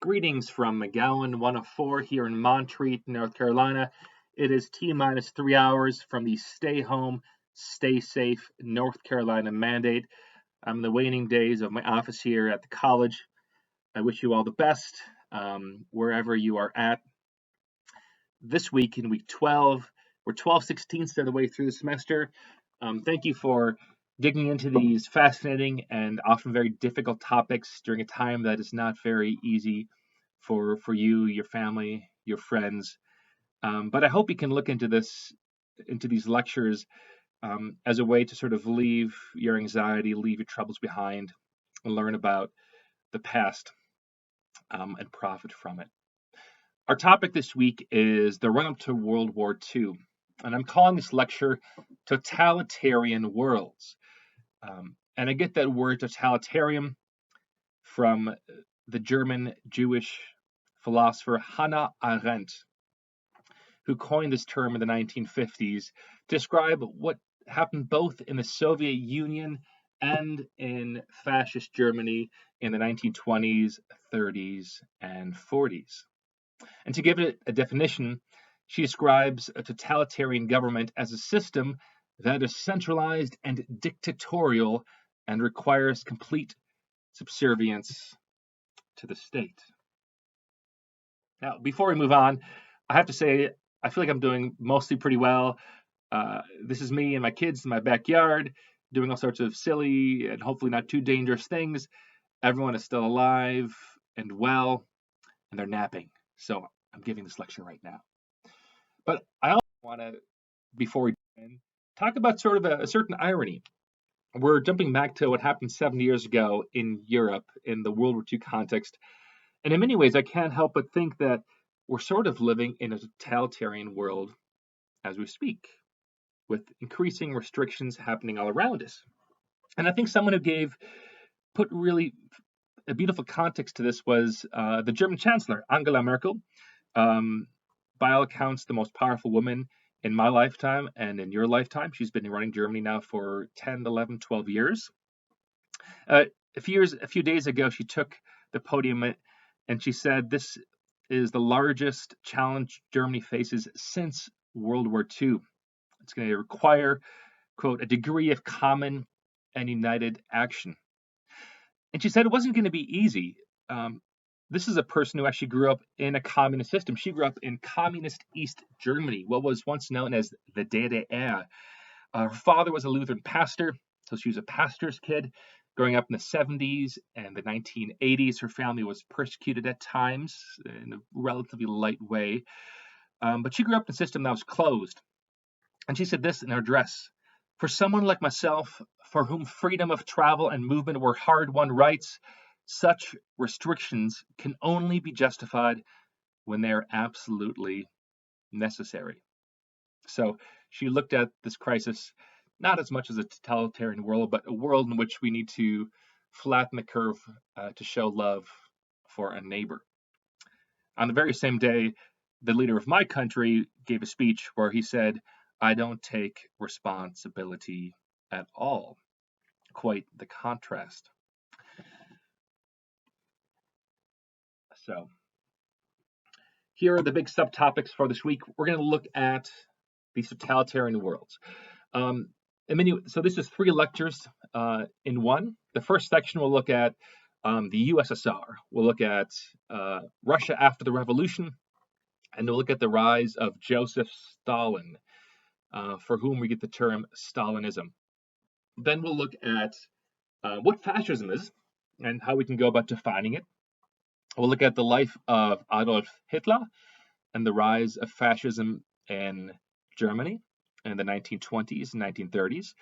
Greetings from McGowan 104 here in Montreat, North Carolina. It is T-minus 3 hours from the Stay Home, Stay Safe North Carolina mandate. I'm in the waning days of my office here at the college. I wish you all the best wherever you are at. This week in week 12, we're 12/16ths of the way through the semester. Thank you for digging into these fascinating and often very difficult topics during a time that is not very easy for you, your family, your friends. But I hope you can look into these lectures as a way to sort of leave your anxiety, leave your troubles behind, and learn about the past and profit from it. Our topic this week is the run-up to World War II, and I'm calling this lecture Totalitarian Worlds. And I get that word totalitarian from the German Jewish philosopher Hannah Arendt, who coined this term in the 1950s to describe what happened both in the Soviet Union and in fascist Germany in the 1920s, 30s, and 40s. And to give it a definition, she describes a totalitarian government as a system that is centralized and dictatorial and requires complete subservience to the state. Now, before we move on, I have to say, I feel like I'm doing mostly pretty well. This is me and my kids in my backyard doing all sorts of silly and hopefully not too dangerous things. Everyone is still alive and well, and they're napping. So I'm giving this lecture right now. But I also want to, before we begin, talk about sort of a certain irony. We're jumping back to what happened 70 years ago in Europe in the World War II context. And in many ways, I can't help but think that we're sort of living in a totalitarian world as we speak, with increasing restrictions happening all around us. And I think someone who put really a beautiful context to this was the German Chancellor, Angela Merkel. By all accounts, the most powerful woman in my lifetime and in your lifetime. She's been running Germany now for 10, 11, 12 years. A few days ago, she took the podium and she said, "This is the largest challenge Germany faces since World War II. It's going to require, quote, a degree of common and united action." And she said it wasn't going to be easy. This is a person who actually grew up in a communist system. She grew up in communist East Germany, what was once known as the DDR. Her father was a Lutheran pastor, so she was a pastor's kid. Growing up in the 70s and the 1980s, her family was persecuted at times in a relatively light way. But she grew up in a system that was closed. And she said this in her address: "For someone like myself, for whom freedom of travel and movement were hard-won rights, such restrictions can only be justified when they are absolutely necessary." So she looked at this crisis not as much as a totalitarian world, but a world in which we need to flatten the curve to show love for a neighbor. On the very same day, the leader of my country gave a speech where he said, "I don't take responsibility at all." Quite the contrast. So here are the big subtopics for this week. We're going to look at these totalitarian worlds. So this is 3 lectures in one. The first section will look at the USSR. We'll look at Russia after the revolution, and we'll look at the rise of Joseph Stalin, for whom we get the term Stalinism. Then we'll look at what fascism is and how we can go about defining it. We'll look at the life of Adolf Hitler and the rise of fascism in Germany in the 1920s and 1930s.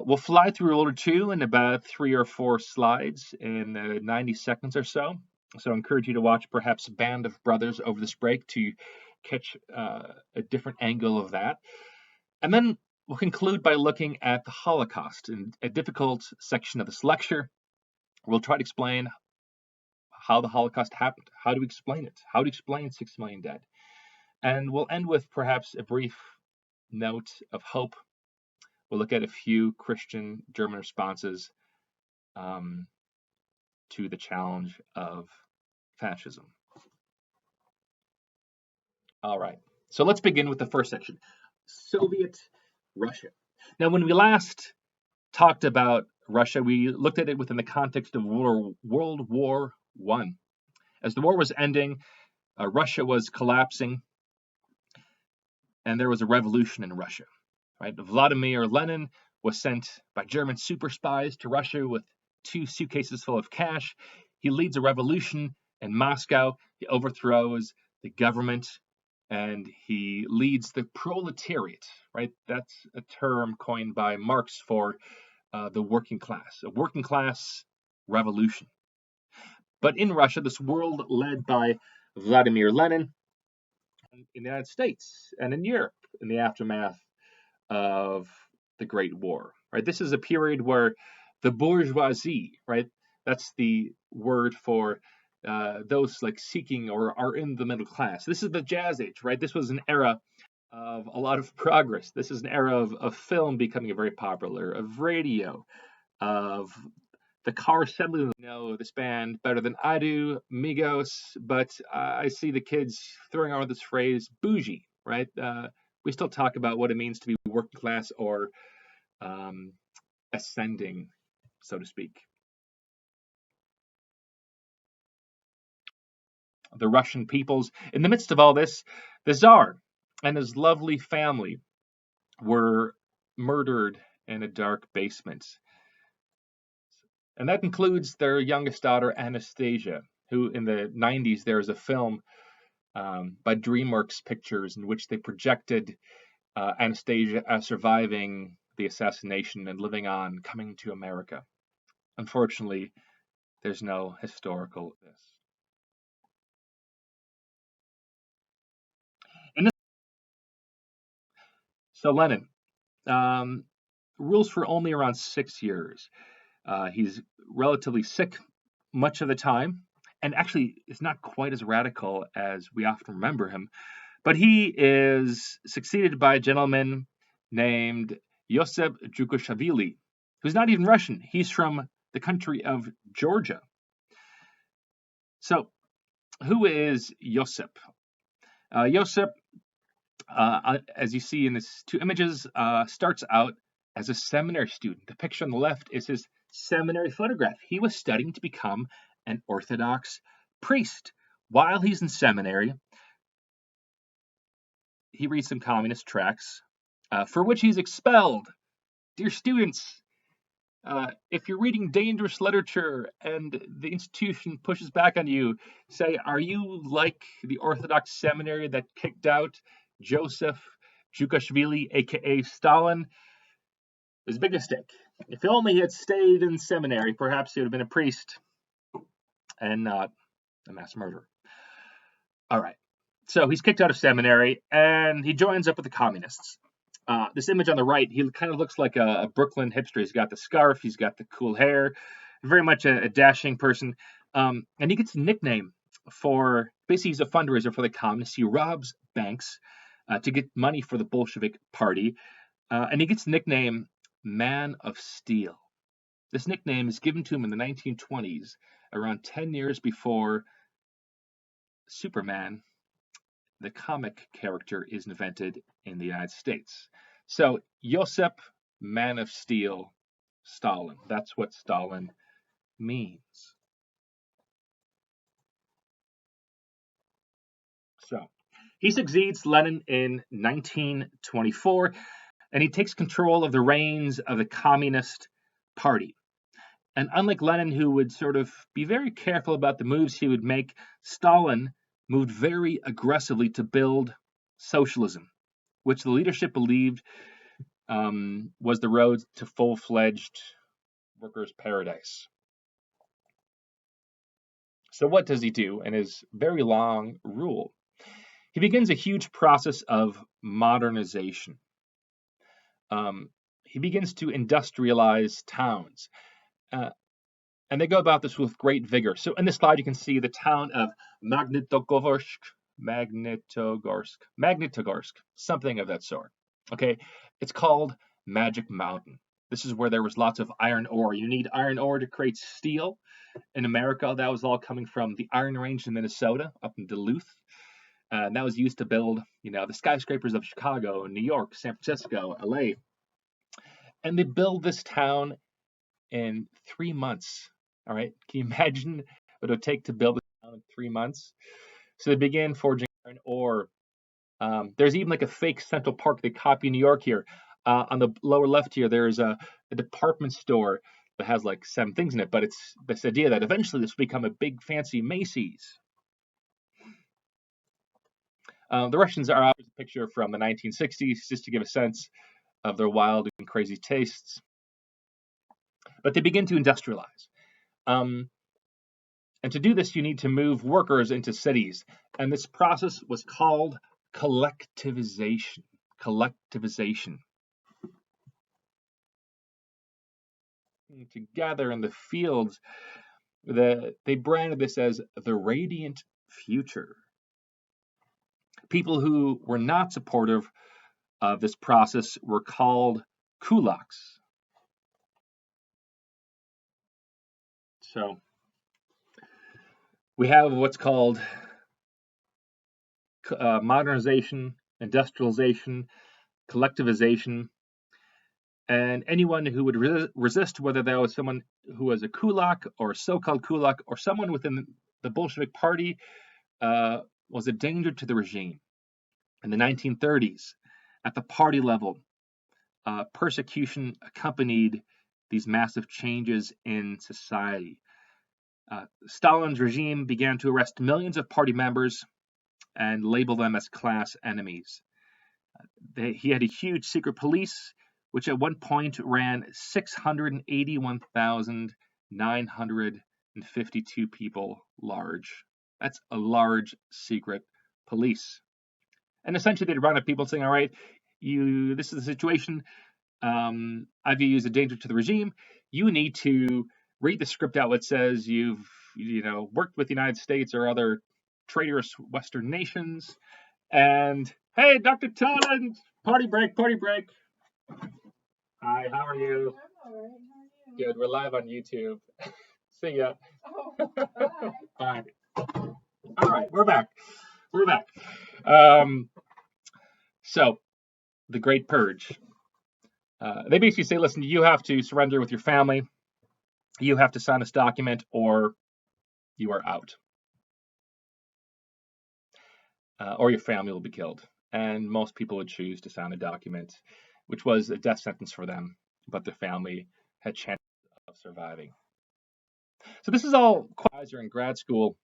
We'll fly through World War II in about 3 or 4 slides in 90 seconds or so. So I encourage you to watch perhaps Band of Brothers over this break to catch a different angle of that. And then we'll conclude by looking at the Holocaust, in a difficult section of this lecture. We'll try to explain how the Holocaust happened, how to explain it, how to explain 6 million dead. And we'll end with perhaps a brief note of hope. We'll look at a few Christian German responses to the challenge of fascism. All right, so let's begin with the first section, Soviet Russia. Now, when we last talked about Russia, we looked at it within the context of World War I. As the war was ending, Russia was collapsing, and there was a revolution in Russia. Right? Vladimir Lenin was sent by German super spies to Russia with 2 suitcases full of cash. He leads a revolution in Moscow. He overthrows the government, and he leads the proletariat. Right? That's a term coined by Marx for the working class, a working class revolution. But in Russia, this world led by Vladimir Lenin, in the United States and in Europe in the aftermath of the Great War. Right, this is a period where the bourgeoisie, right, that's the word for those like seeking or are in the middle class. This is the Jazz Age, right? This was an era of a lot of progress. This is an era of film becoming very popular, of radio, of the car assembly. You know this band better than I do, Migos, but I see the kids throwing around this phrase bougie, right? We still talk about what it means to be working class or ascending, so to speak. The Russian peoples, in the midst of all this, the Tsar and his lovely family were murdered in a dark basement. And that includes their youngest daughter, Anastasia, who in the 90s, there was a film by DreamWorks Pictures in which they projected Anastasia as surviving the assassination and living on, coming to America. Unfortunately, there's no historical this. And so Lenin rules for only around 6 years. He's relatively sick much of the time, and actually is not quite as radical as we often remember him. But he is succeeded by a gentleman named Yosef Jukashvili, who's not even Russian. He's from the country of Georgia. So, who is Yosef? Yosef, as you see in these 2 images, starts out as a seminary student. The picture on the left is his seminary photograph. He was studying to become an Orthodox priest. While he's in seminary, he reads some communist tracts, for which he's expelled. Dear students, if you're reading dangerous literature and the institution pushes back on you, say, are you like the Orthodox seminary that kicked out Joseph Jukashvili, aka Stalin? It was a big mistake. If only he had stayed in seminary, perhaps he would have been a priest and not a mass murderer. All right. So he's kicked out of seminary and he joins up with the communists. This image on the right, he kind of looks like a Brooklyn hipster. He's got the scarf, he's got the cool hair, very much a dashing person. And he gets a nickname for, basically he's a fundraiser for the communists. He robs banks to get money for the Bolshevik party. And he gets the nickname Man of Steel. This nickname is given to him in the 1920s, around 10 years before Superman, the comic character, is invented in the United States. So, Joseph, Man of Steel, Stalin. That's what Stalin means. So, he succeeds Lenin in 1924, and he takes control of the reins of the Communist Party. And unlike Lenin, who would sort of be very careful about the moves he would make, Stalin moved very aggressively to build socialism, which the leadership believed was the road to full-fledged workers' paradise. So what does he do in his very long rule? He begins a huge process of modernization. He begins to industrialize towns. And they go about this with great vigor. So in this slide, you can see the town of Magnitogorsk, something of that sort. Okay, it's called Magic Mountain. This is where there was lots of iron ore. You need iron ore to create steel. In America, that was all coming from the Iron Range in Minnesota, up in Duluth. And that was used to build, the skyscrapers of Chicago, New York, San Francisco, LA. And they build this town in 3 months. All right. Can you imagine what it would take to build a town in 3 months? So they began forging iron ore. There's even like a fake Central Park they copy New York here. On the lower left here, there's a department store that has like 7 things in it, but it's this idea that eventually this will become a big fancy Macy's. The Russians are obviously a picture from the 1960s, just to give a sense of their wild and crazy tastes. But they begin to industrialize. And to do this, you need to move workers into cities. And this process was called collectivization. Collectivization. Together in the fields, they branded this as the radiant future. People who were not supportive of this process were called kulaks. So we have what's called modernization, industrialization, collectivization, and anyone who would resist, whether that was someone who was a kulak or a so-called kulak or someone within the Bolshevik Party, was a danger to the regime. In the 1930s, at the party level, persecution accompanied these massive changes in society. Stalin's regime began to arrest millions of party members and label them as class enemies. He had a huge secret police, which at one point ran 681,952 people large. That's a large secret police. And essentially they'd run at people saying, all right, this is the situation. I view you as a danger to the regime. You need to read the script out that says you've worked with the United States or other traitorous Western nations. And hey, Dr. Toland, party break. Hi, how are you? I'm all right. How are you? Good. We're live on YouTube. See ya. Oh, bye. Bye. All right, we're back. So, the Great Purge. They basically say, listen, you have to surrender with your family. You have to sign this document or you are out. Or your family will be killed. And most people would choose to sign a document, which was a death sentence for them, but their family had chances of surviving. So this is all advisor in grad school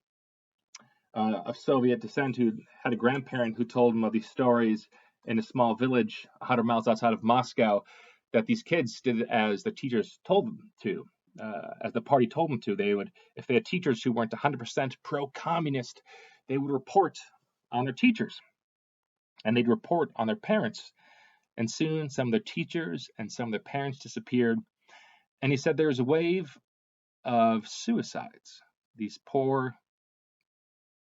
of Soviet descent who had a grandparent who told him of these stories in a small village 100 miles outside of Moscow, that these kids did as the teachers told them to, as the party told them to. They would, if they had teachers who weren't 100% pro-communist, they would report on their teachers, and they'd report on their parents. And soon some of their teachers and some of their parents disappeared. And he said there's a wave of suicides. These poor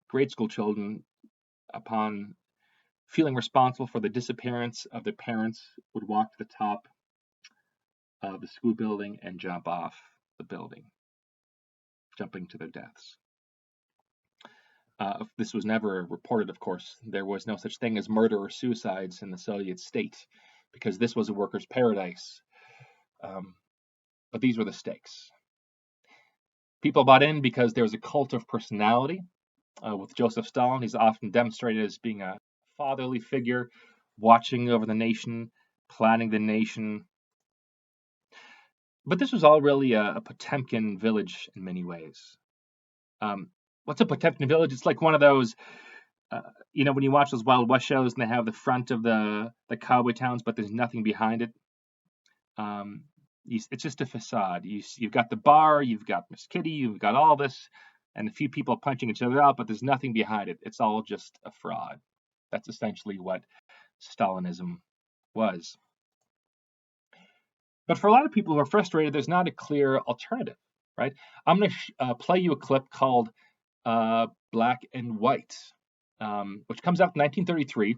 grade school children, upon feeling responsible for the disappearance of their parents, would walk to the top of the school building and jump off the building, jumping to their deaths. This was never reported, of course. There was no such thing as murder or suicides in the Soviet state, because this was a worker's paradise. But these were the stakes. People bought in because there was a cult of personality. With Joseph Stalin, he's often demonstrated as being a fatherly figure, watching over the nation, planning the nation. But this was all really a Potemkin village in many ways. What's a Potemkin village? It's like one of those, when you watch those Wild West shows and they have the front of the cowboy towns, but there's nothing behind it. It's just a facade. You've got the bar, you've got Miss Kitty, you've got all this, and a few people punching each other out, but there's nothing behind it. It's all just a fraud. That's essentially what Stalinism was. But for a lot of people who are frustrated, there's not a clear alternative, right? I'm going to play you a clip called Black and White, which comes out in 1933.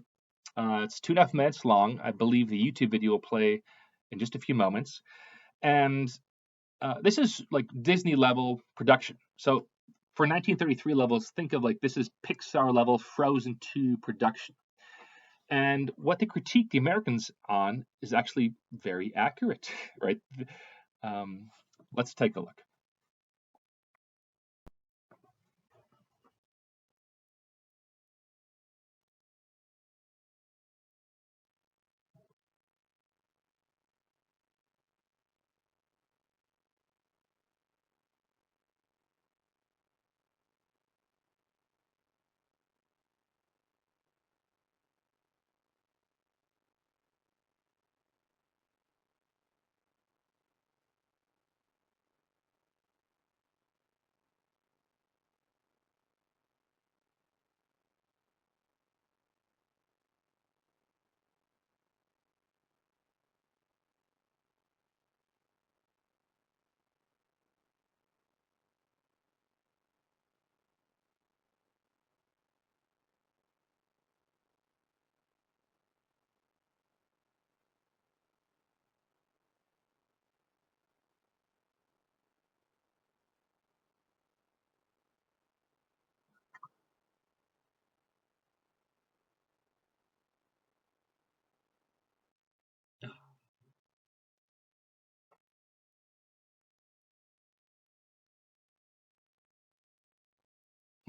It's 2.5 minutes long. I believe the YouTube video will play in just a few moments. And this is like Disney level production. So for 1933 levels, think of like this is Pixar level Frozen 2 production. And what they critique the Americans on is actually very accurate, right? Let's take a look.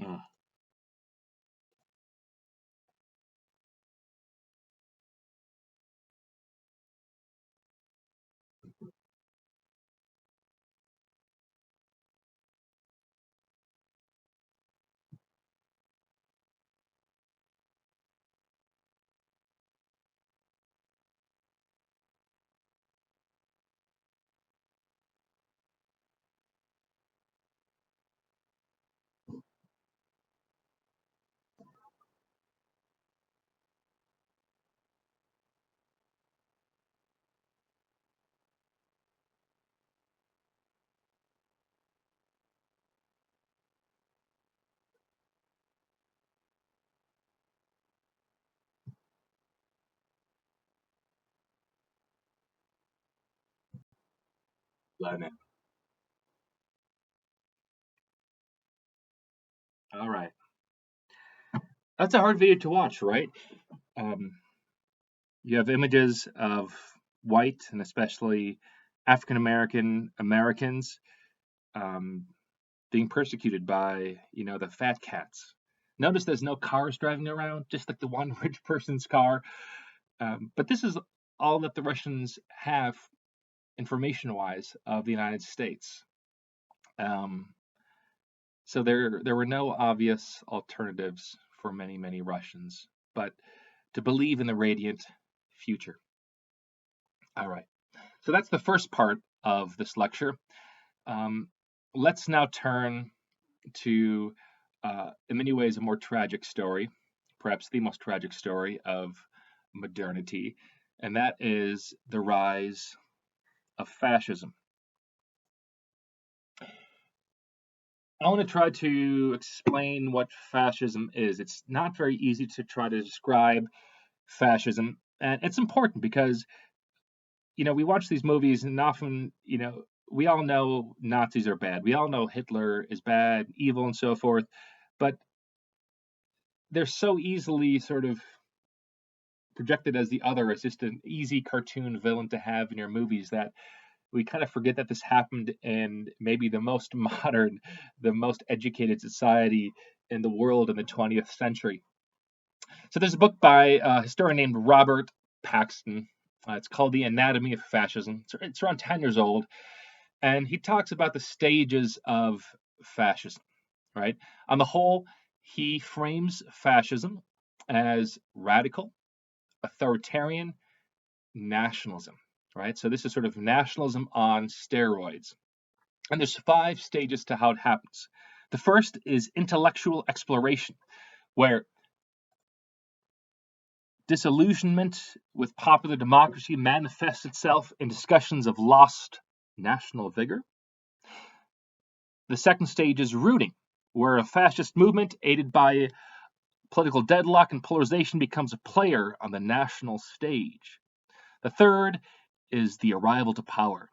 Mm. Lenin. All right. That's a hard video to watch, right? Um, you have images of white and especially African American Americans um, being persecuted by, the fat cats. Notice there's no cars driving around, just like the one rich person's car. But this is all that the Russians have information-wise of the United States. Um, so there were no obvious alternatives for many, many Russians, but to believe in the radiant future. All right. So that's the first part of this lecture. Um, let's now turn to, in many ways, a more tragic story, perhaps the most tragic story of modernity, and that is the rise of fascism. I want to try to explain what fascism is. It's not very easy to try to describe fascism, and it's important because we watch these movies and often we all know Nazis are bad. We all know Hitler is bad, evil, and so forth, but they're so easily sort of projected as the other, as just an easy cartoon villain to have in your movies, that we kind of forget that this happened in maybe the most modern, the most educated society in the world in the 20th century. So there's a book by a historian named Robert Paxton. It's called The Anatomy of Fascism. It's around 10 years old, and he talks about the stages of fascism, right? On the whole, he frames fascism as radical, authoritarian, nationalism, right? So this is sort of nationalism on steroids. And there's 5 stages to how it happens. The first is intellectual exploration, where disillusionment with popular democracy manifests itself in discussions of lost national vigor. The second stage is rooting, where a fascist movement aided by political deadlock and polarization becomes a player on the national stage. The third is the arrival to power,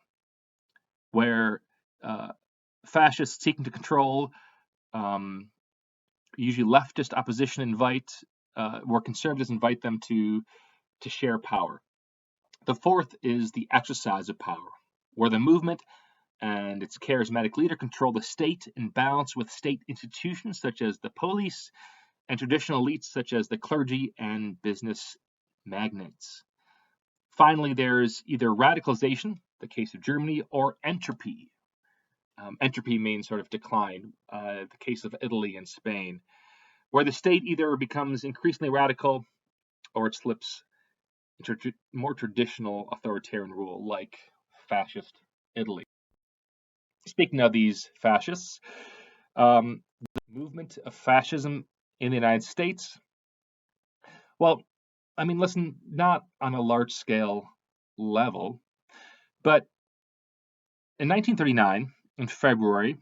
where fascists seeking to control, usually leftist opposition where conservatives invite them to share power. The fourth is the exercise of power, where the movement and its charismatic leader control the state in balance with state institutions such as the police and traditional elites such as the clergy and business magnates. Finally, there's either radicalization, the case of Germany, or entropy. Entropy means sort of decline, the case of Italy and Spain, where the state either becomes increasingly radical or it slips into more traditional authoritarian rule like fascist Italy. Speaking of these fascists, the movement of fascism in the United States, well, I mean, listen, not on a large scale level, but in 1939, in February,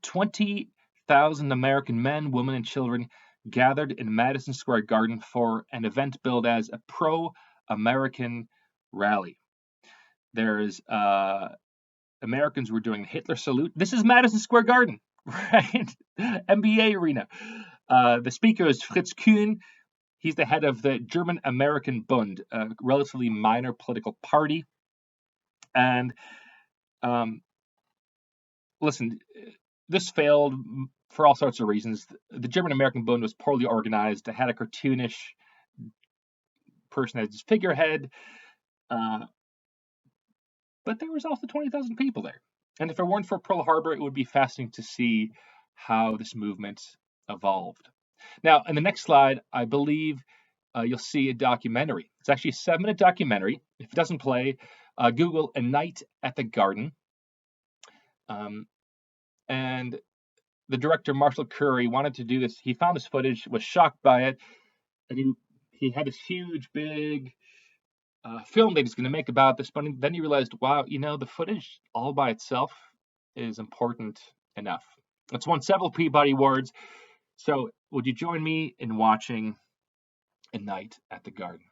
20,000 American men, women, and children gathered in Madison Square Garden for an event billed as a pro-American rally. There's Americans were doing the Hitler salute. This is Madison Square Garden, right? NBA arena. The speaker is Fritz Kuhn. He's the head of the German American Bund, a relatively minor political party. And listen, this failed for all sorts of reasons. The German American Bund was poorly organized. It had a cartoonish person as his figurehead. But there was also 20,000 people there. And if it weren't for Pearl Harbor, it would be fascinating to see how this movement evolved. Now, in the next slide, I believe you'll see a documentary. It's actually a 7-minute documentary. If it doesn't play, Google A Night at the Garden. And the director, Marshall Curry, wanted to do this. He found this footage, was shocked by it, and he had this huge, big film that he's going to make about this, but then he realized, wow, the footage all by itself is important enough. It's won several Peabody Awards. So would you join me in watching A Night at the Garden?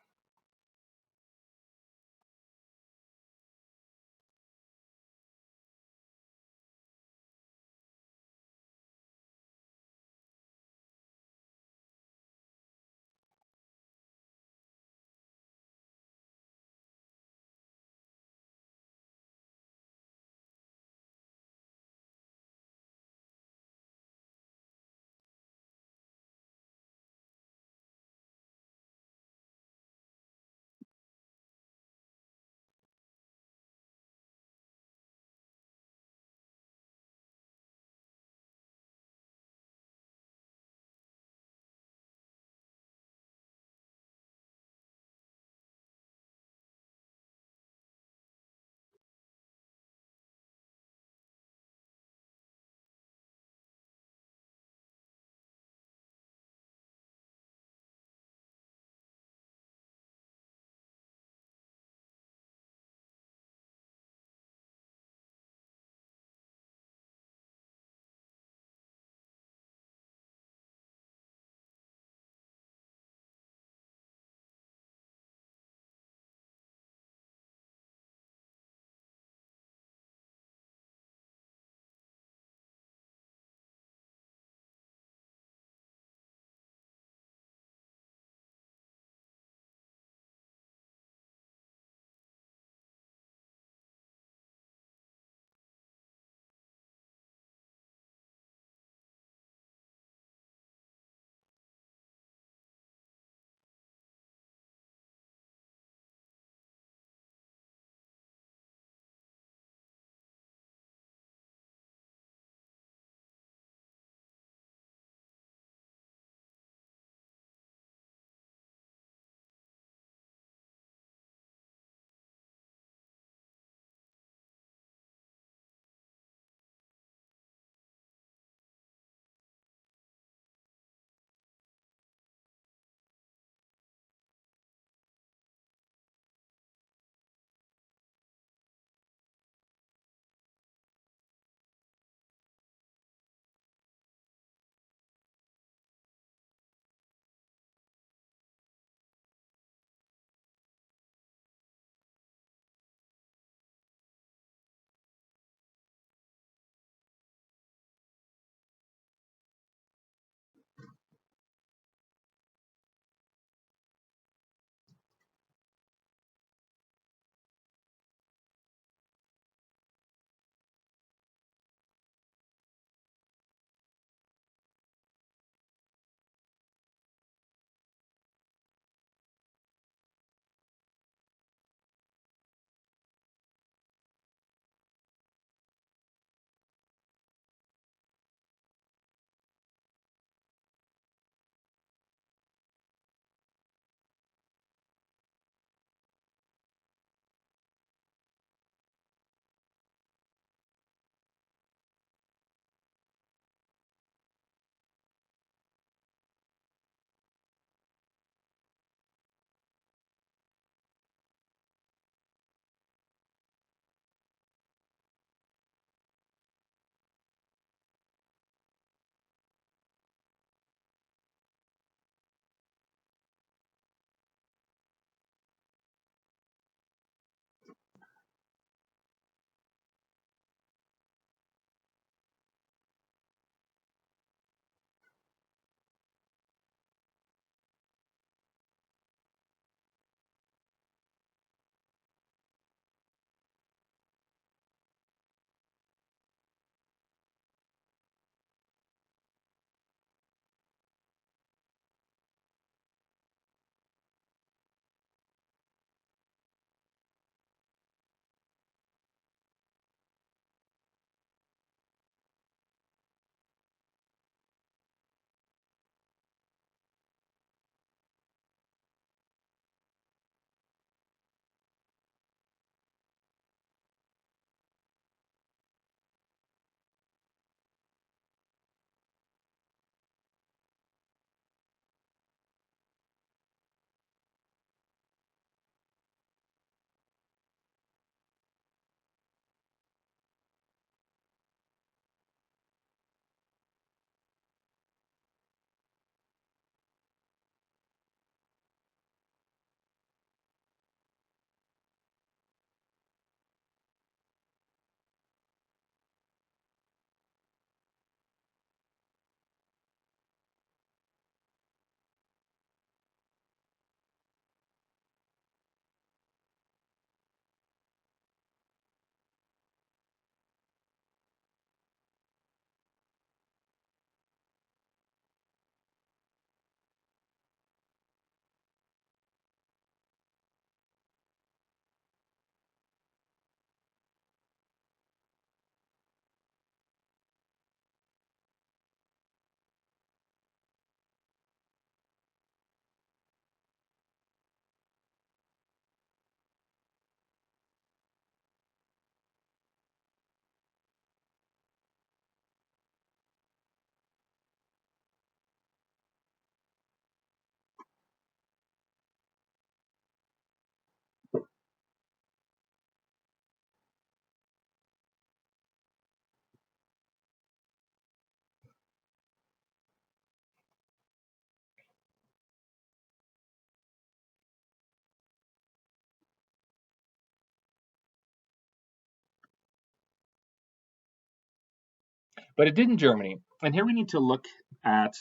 But it did in Germany. And here we need to look at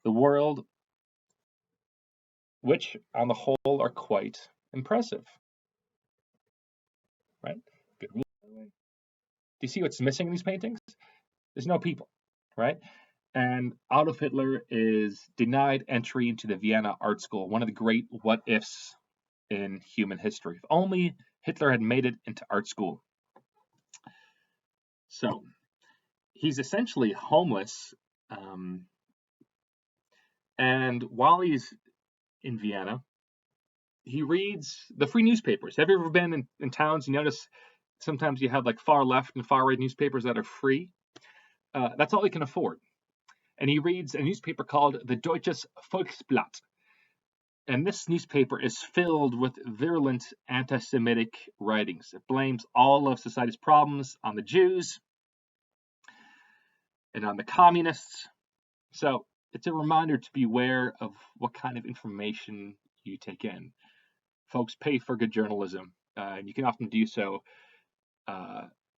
the world, which on the whole are quite impressive. Right? Good. Do you see what's missing in these paintings? There's no people, right? And Adolf Hitler is denied entry into the Vienna Art School, one of the great what ifs in human history. If only Hitler had made it into art school. So he's essentially homeless. And while he's in Vienna, he reads the free newspapers. Have you ever been in towns? You notice sometimes you have like far left and far right newspapers that are free. That's all he can afford. And he reads a newspaper called the Deutsches Volksblatt. And this newspaper is filled with virulent anti-Semitic writings. It blames all of society's problems on the Jews and on the communists. So it's a reminder to beware of what kind of information you take in. Folks pay for good journalism, and you can often do so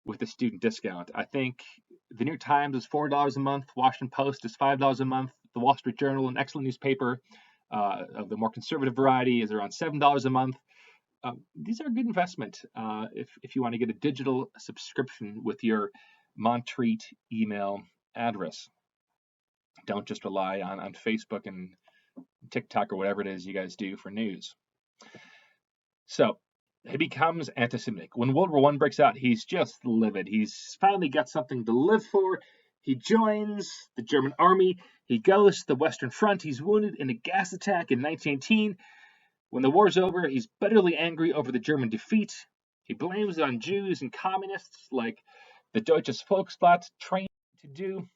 with a student discount. I think the New York Times is $4 a month, Washington Post is $5 a month, the Wall Street Journal, an excellent newspaper of the more conservative variety, is around $7 a month. These are a good investment if you want to get a digital subscription with your Montreat email address. Don't just rely on Facebook and TikTok or whatever it is you guys do for news. So he becomes anti-Semitic. When World War I breaks out, he's just livid. He's finally got something to live for. He joins the German army. He goes to the Western Front. He's wounded in a gas attack in 1918. When the war's over, he's bitterly angry over the German defeat. He blames it on Jews and communists like the Deutsches Volksblatt trained to do.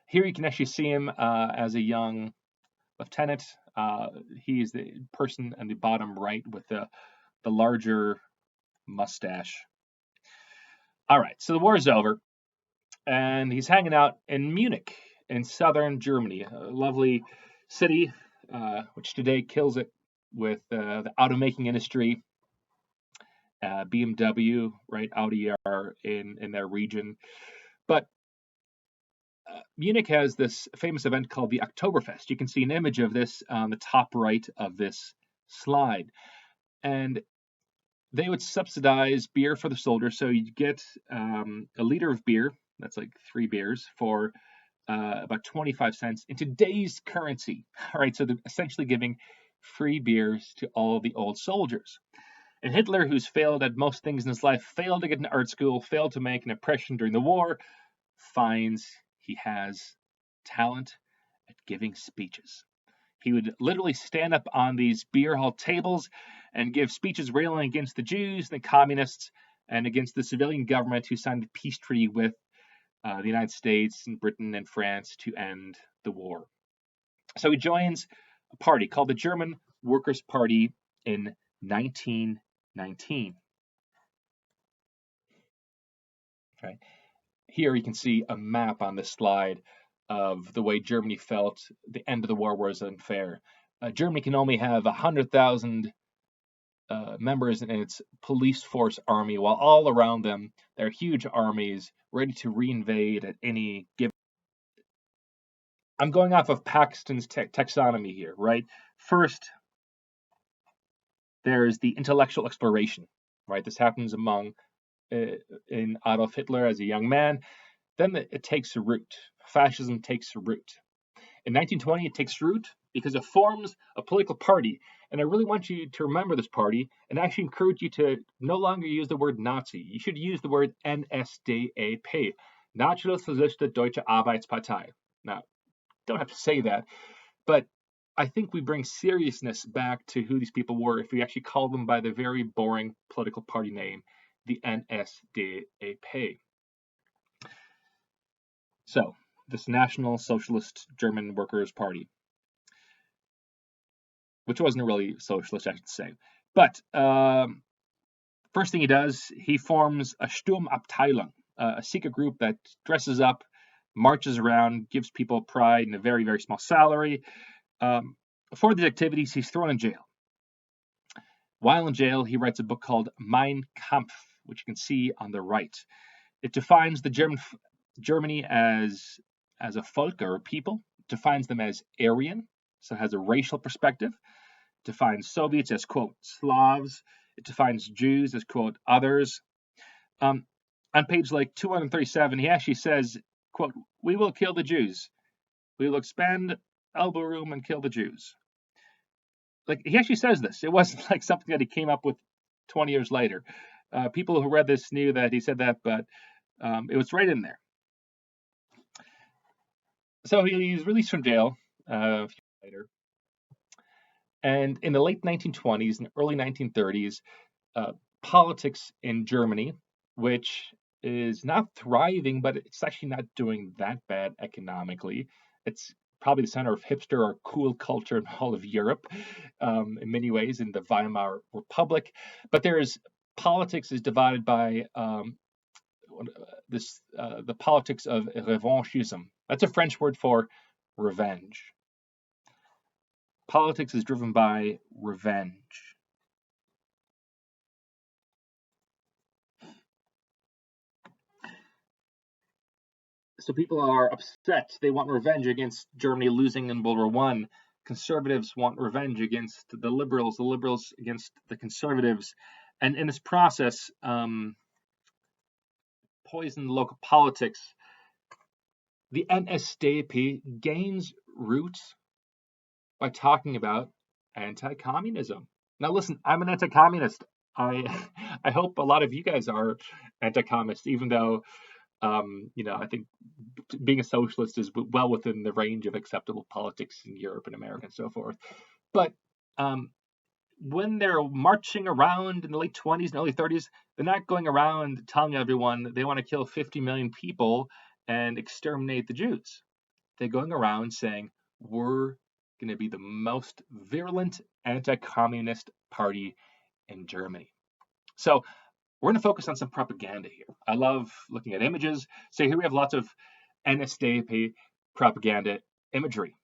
Here you can actually see him as a young lieutenant. He's the person on the bottom right with the larger mustache. All right, so the war is over, and he's hanging out in Munich in southern Germany, a lovely city, which today kills it with the automaking industry. BMW, right? Audi are in their region. But Munich has this famous event called the Oktoberfest. You can see an image of this on the top right of this slide. And they would subsidize beer for the soldiers. So you'd get a liter of beer, that's like 3 beers, for about 25 cents in today's currency. All right, so they're essentially giving free beers to all the old soldiers. And Hitler, who's failed at most things in his life, failed to get into art school, failed to make an impression during the war, finds he has talent at giving speeches. He would literally stand up on these beer hall tables and give speeches railing against the Jews, the communists, and against the civilian government who signed the peace treaty with the United States and Britain and France to end the war. So he joins a party called the German Workers' Party in 1919. Okay. Here you can see a map on this slide of the way Germany felt the end of the war was unfair. Germany can only have 100,000 members in its police force army, while all around them there are huge armies ready to reinvade at any given. I'm going off of Paxton's taxonomy here, right? First, there's the intellectual exploration, right? This happens in Adolf Hitler as a young man. Then it takes root. Fascism takes root. In 1920, it takes root because it forms a political party. And I really want you to remember this party and actually encourage you to no longer use the word Nazi. You should use the word NSDAP, Nationalsozialistische Deutsche Arbeitspartei. Now, don't have to say that, but I think we bring seriousness back to who these people were if we actually call them by the very boring political party name, the NSDAP. So, this National Socialist German Workers' Party, which wasn't really socialist, I should say. But first thing he does, he forms a Sturmabteilung, a secret group that dresses up, marches around, gives people pride and a very, very small salary. For these activities, he's thrown in jail. While in jail, he writes a book called Mein Kampf, which you can see on the right. It defines the German Germany as a folk or a people, defines them as Aryan, so it has a racial perspective, defines Soviets as, quote, Slavs, it defines Jews as, quote, others. On page like 237, he actually says, quote, we will kill the Jews. We will expand elbow room and kill the Jews. Like, he actually says this. It wasn't like something that he came up with 20 years later. People who read this knew that he said that, but it was right in there. So he's released from jail a few years later. And in the late 1920s and early 1930s, politics in Germany, which is not thriving, but it's actually not doing that bad economically. It's probably the center of hipster or cool culture in all of Europe, in many ways, in the Weimar Republic. But politics is divided by the politics of revanchism. That's a French word for revenge. Politics is driven by revenge. So people are upset. They want revenge against Germany losing in World War I. Conservatives want revenge against the liberals against the conservatives. And in this process, poison local politics. The NSDAP gains roots by talking about anti-communism. Now listen, I'm an anti-communist. I hope a lot of you guys are anti-communist, even though I think being a socialist is well within the range of acceptable politics in Europe and America and so forth. But when they're marching around in the late 20s and early 30s, they're not going around telling everyone they want to kill 50 million people and exterminate the Jews. They're going around saying, we're going to be the most virulent anti-communist party in Germany. So we're going to focus on some propaganda here. I love looking at images. So here we have lots of NSDAP propaganda imagery.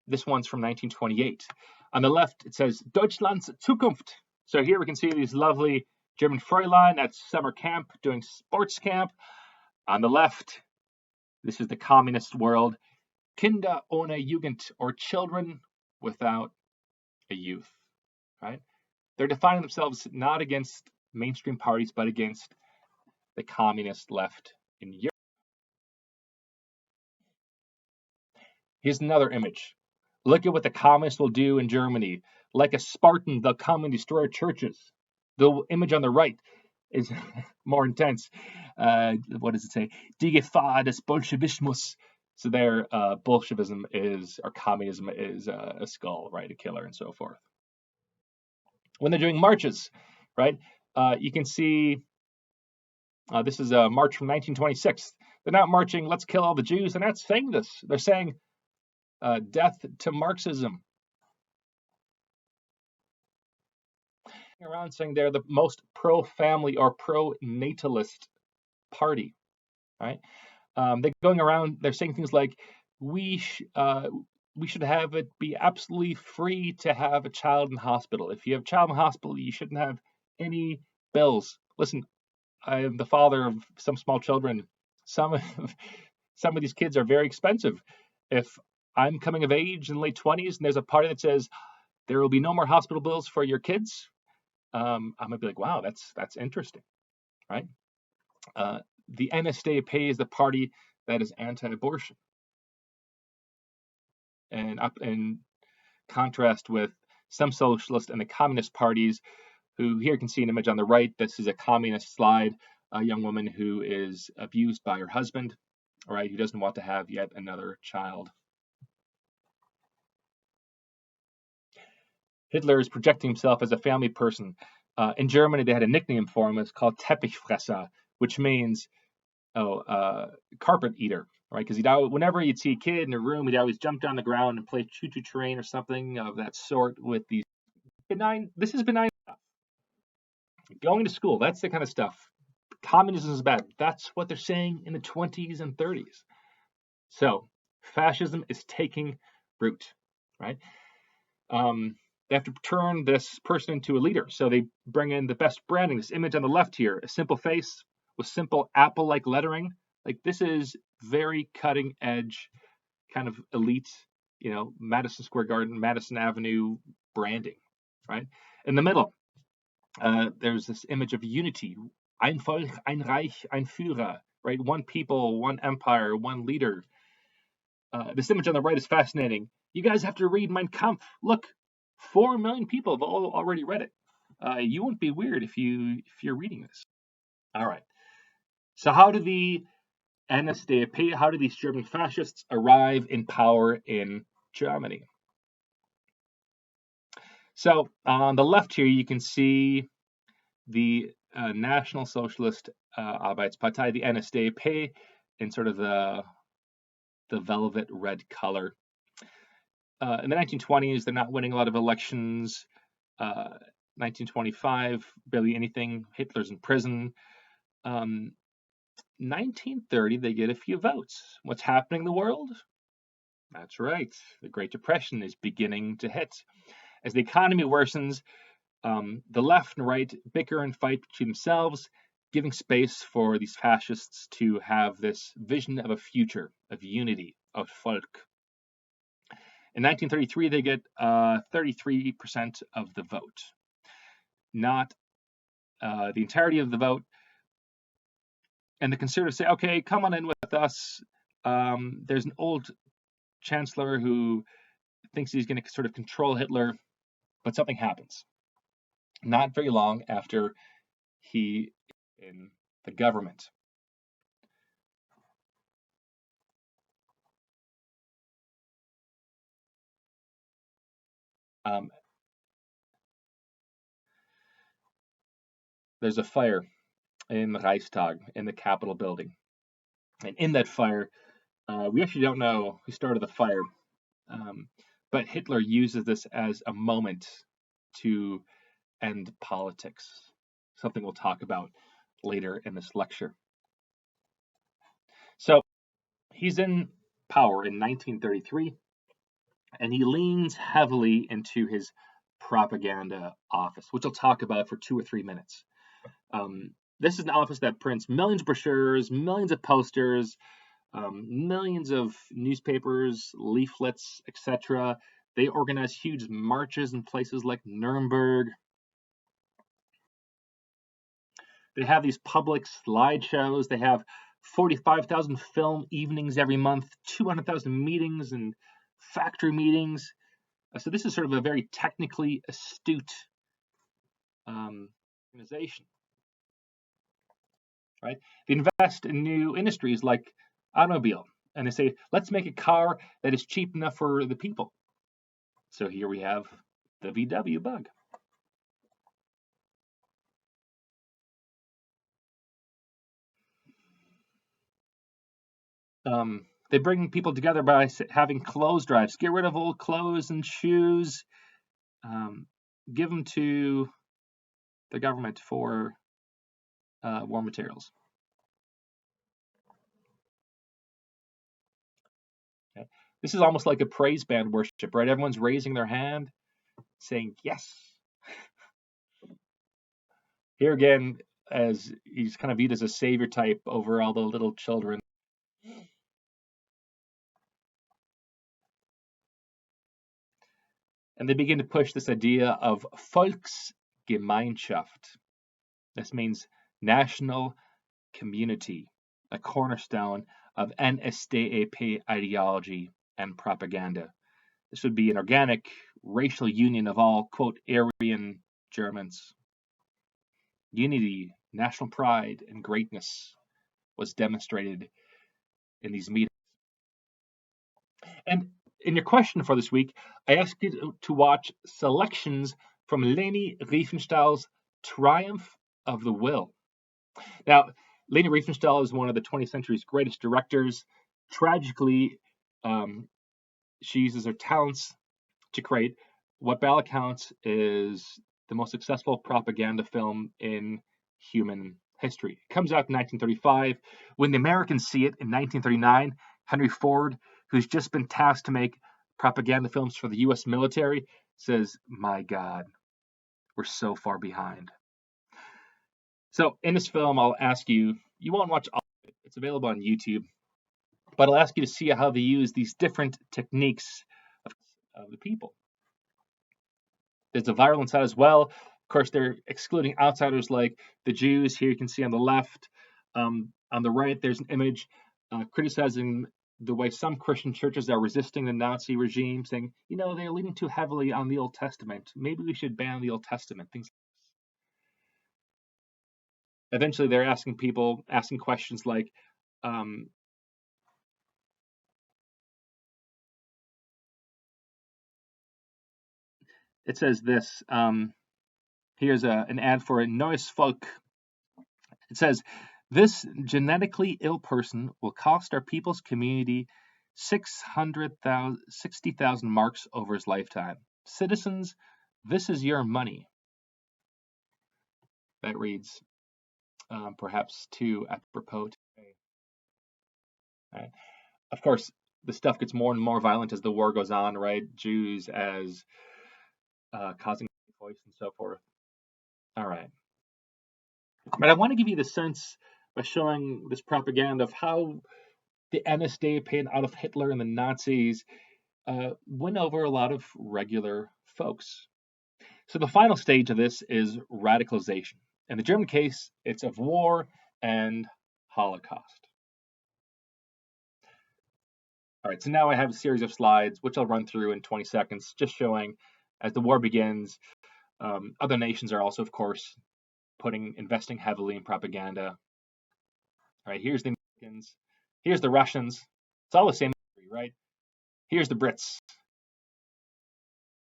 This one's from 1928. On the left, it says Deutschlands Zukunft. So here we can see these lovely German Fräulein at summer camp doing sports camp. On the left, this is the communist world. Kinder ohne Jugend, or children without a youth, right? They're defining themselves not against mainstream parties, but against the communist left in Europe. Here's another image. Look at what the communists will do in Germany. Like a Spartan, they'll come and destroy churches. The image on the right is more intense. What does it say? Die Gefahr des Bolschewismus. So there, Bolshevism is, or communism is a skull, right? A killer and so forth. When they're doing marches, right? You can see this is a march from 1926. They're not marching, let's kill all the Jews. They're not saying this. They're saying death to Marxism. Around saying they're the most pro-family or pro-natalist party, right? They're going around, they're saying things like, we should have it be absolutely free to have a child in hospital. If you have a child in hospital, you shouldn't have any bills. Listen, I am the father of some small children. Some of these kids are very expensive. If I'm coming of age in the late 20s and there's a party that says there will be no more hospital bills for your kids, I'm gonna be like, wow, that's interesting, right? The NSDAP is the party that is anti-abortion, and up in contrast with some socialist and the communist parties, who here you can see an image on the right. This is a communist slide, a young woman who is abused by her husband, right, who doesn't want to have yet another child. Hitler is projecting himself as a family person. In Germany, they had a nickname for him. It's called Teppichfresser, which means carpet eater, right? Because whenever you'd see a kid in a room, he'd always jump down the ground and play choo-choo train or something of that sort with these benign. This is benign stuff. Going to school, that's the kind of stuff. Communism is bad. That's what they're saying in the 20s and 30s. So fascism is taking root, right? They have to turn this person into a leader. So they bring in the best branding. This image on the left here, a simple face with simple apple-like lettering. Like, this is very cutting edge, kind of elite, Madison Square Garden, Madison Avenue branding, right? In the middle, there's this image of unity. Ein Volk, ein Reich, ein Führer, right? One people, one empire, one leader. This image on the right is fascinating. You guys have to read Mein Kampf. Look, 4 million people have already read it. You won't be weird if you're reading this. All right. So how did the NSDAP, how did these German fascists arrive in power in Germany? So on the left here, you can see the National Socialist Arbeitspartei, the NSDAP, in sort of the velvet red color. In the 1920s, they're not winning a lot of elections. 1925, barely anything. Hitler's in prison. 1930, they get a few votes. What's happening in the world? That's right. The Great Depression is beginning to hit. As the economy worsens, the left and right bicker and fight between themselves, giving space for these fascists to have this vision of a future, of unity, of Volk. In 1933, they get 33% of the vote. Not the entirety of the vote. And the conservatives say, okay, come on in with us. There's an old chancellor who thinks he's going to sort of control Hitler, but something happens. Not very long after he is in the government. There's a fire in the Reichstag, in the Capitol building. And in that fire, we actually don't know who started the fire, but Hitler uses this as a moment to end politics, something we'll talk about later in this lecture. So he's in power in 1933, and he leans heavily into his propaganda office, which I'll talk about for 2 or 3 minutes. This is an office that prints millions of brochures, millions of posters, millions of newspapers, leaflets, etc. They organize huge marches in places like Nuremberg. They have these public slideshows. They have 45,000 film evenings every month, 200,000 meetings and factory meetings. So this is sort of a very technically astute organization, right? They invest in new industries like automobile, and they say, let's make a car that is cheap enough for the people. So here we have the VW Bug. They bring people together by having clothes drives. Get rid of old clothes and shoes. Give them to the government for war materials. Okay. This is almost like a praise band worship, right? Everyone's raising their hand, saying yes. Here again, as he's kind of viewed as a savior type over all the little children. And they begin to push this idea of Volksgemeinschaft. This means national community, a cornerstone of NSDAP ideology and propaganda. This would be an organic racial union of all, quote, Aryan Germans. Unity, national pride, and greatness was demonstrated in these meetings. And in your question for this week, I asked you to watch selections from Leni Riefenstahl's Triumph of the Will. Now, Leni Riefenstahl is one of the 20th century's greatest directors. Tragically, she uses her talents to create what by all accounts is the most successful propaganda film in human history. It comes out in 1935. When the Americans see it in 1939, Henry Ford, who's just been tasked to make propaganda films for the U.S. military, says, my God, we're so far behind. So in this film, I'll ask you, you won't watch all of It's available on YouTube. But I'll ask you to see how they use these different techniques of the people. There's a viral inside as well. Of course, they're excluding outsiders like the Jews. Here you can see on the left. On the right, there's an image criticizing the way some Christian churches are resisting the Nazi regime, saying, they're leaning too heavily on the Old Testament. Maybe we should ban the Old Testament, things like this. Eventually, they're asking questions like, it says this, here's an ad for a Neues Volk. It says, this genetically ill person will cost our people's community 60,000 marks over his lifetime. Citizens, this is your money. That reads perhaps too apropos today. Right. Of course, the stuff gets more and more violent as the war goes on, right? Jews as causing voice and so forth. All right. But I want to give you the sense by showing this propaganda of how the NSDAP and Adolf Hitler and the Nazis win over a lot of regular folks. So the final stage of this is radicalization. In the German case, it's of war and Holocaust. All right, so now I have a series of slides, which I'll run through in 20 seconds, just showing as the war begins, other nations are also, of course, investing heavily in propaganda. All right, here's the Americans, here's the Russians. It's all the same, right? Here's the Brits.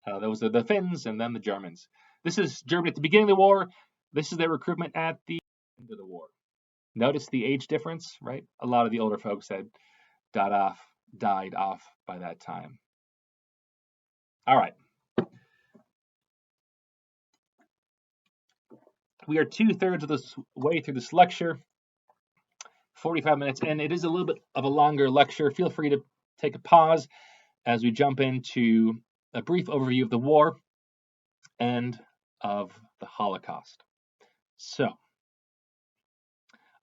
Those are the Finns and then the Germans. This is Germany at the beginning of the war. This is their recruitment at the end of the war. Notice the age difference, right? A lot of the older folks had died off by that time. All right. We are 2/3 of this way through this lecture, 45 minutes, and it is a little bit of a longer lecture. Feel free to take a pause as we jump into a brief overview of the war and of the Holocaust. So,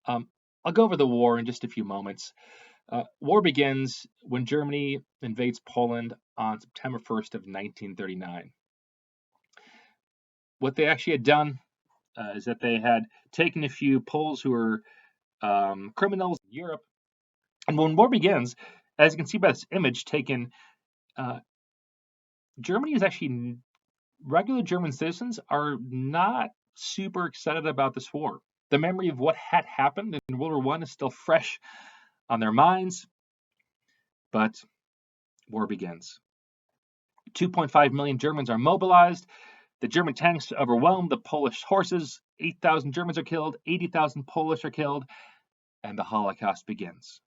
I'll go over the war in just a few moments. War begins when Germany invades Poland on September 1st of 1939. What they actually had done is that they had taken a few Poles who were criminals in Europe. And when war begins, as you can see by this image taken, Germany is actually, regular German citizens are not super excited about this war. The memory of what had happened in World War I is still fresh on their minds, but war begins. 2.5 million Germans are mobilized. The German tanks overwhelm the Polish horses. 8,000 Germans are killed, 80,000 Polish are killed, and the Holocaust begins.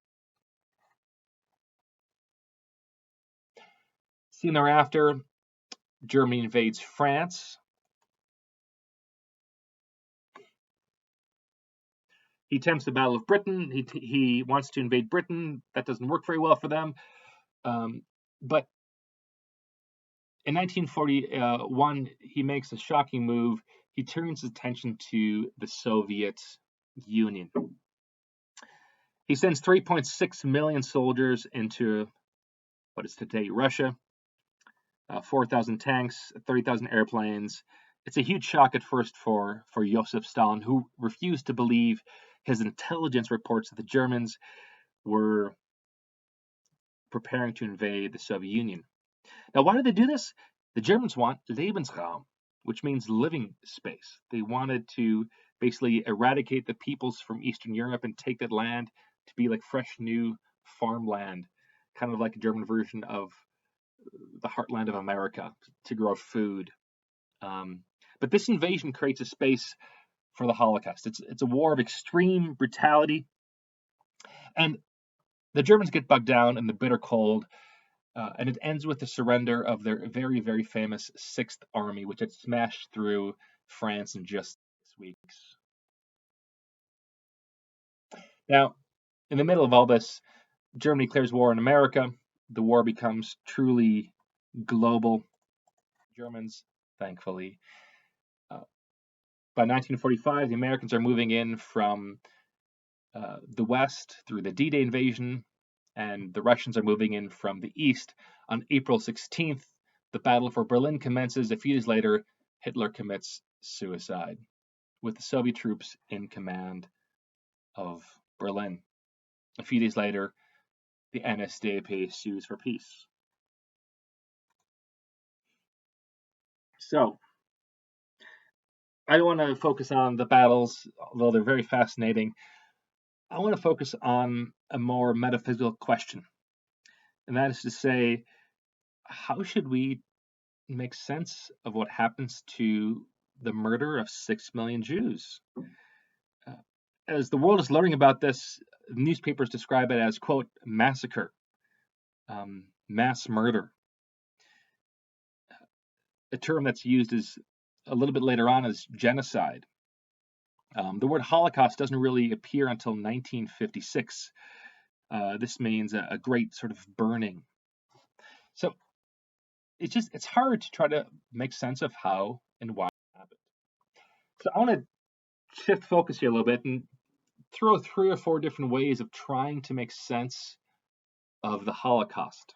Soon thereafter, Germany invades France. He attempts the Battle of Britain. He wants to invade Britain. That doesn't work very well for them. But in 1941, he makes a shocking move. He turns his attention to the Soviet Union. He sends 3.6 million soldiers into what is today Russia, 4,000 tanks, 30,000 airplanes. It's a huge shock at first for Joseph Stalin, who refused to believe his intelligence reports that the Germans were preparing to invade the Soviet Union. Now, why did they do this? The Germans want Lebensraum, which means living space. They wanted to basically eradicate the peoples from Eastern Europe and take that land to be like fresh new farmland, kind of like a German version of the heartland of America to grow food. But this invasion creates a space for the Holocaust. It's a war of extreme brutality, and the Germans get bogged down in the bitter cold, and it ends with the surrender of their very, very famous Sixth Army, which had smashed through France in just 6 weeks. Now, in the middle of all this, Germany declares war on America. The war becomes truly global. Germans, thankfully. By 1945, the Americans are moving in from the west through the D-Day invasion, and the Russians are moving in from the east. On April 16th, the Battle for Berlin commences. A few days later, Hitler commits suicide with the Soviet troops in command of Berlin. A few days later, the NSDAP sues for peace. So, I don't want to focus on the battles, although they're very fascinating. I want to focus on a more metaphysical question, and that is to say, how should we make sense of what happens to the murder of 6 million Jews? As the world is learning about this, newspapers describe it as, quote, massacre, mass murder. A term that's used is a little bit later on as genocide. The word Holocaust doesn't really appear until 1956. This means a great sort of burning. So it's hard to try to make sense of how and why it happened. So I want to shift focus here a little bit and throw 3 or 4 different ways of trying to make sense of the Holocaust.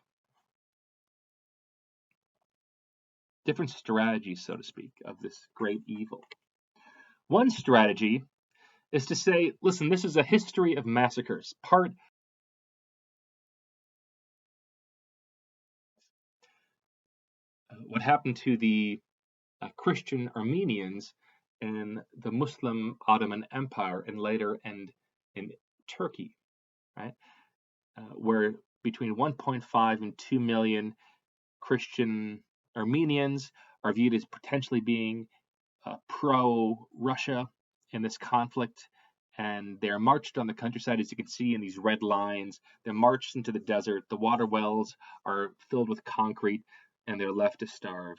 Different strategies, so to speak, of this great evil. One strategy is to say, listen, this is a history of massacres. What happened to the Christian Armenians in the Muslim Ottoman Empire and later in Turkey, right? Where between 1.5 and 2 million Christian Armenians are viewed as potentially being pro-Russia in this conflict, and they're marched on the countryside, as you can see in these red lines. They're marched into the desert. The water wells are filled with concrete, and they're left to starve,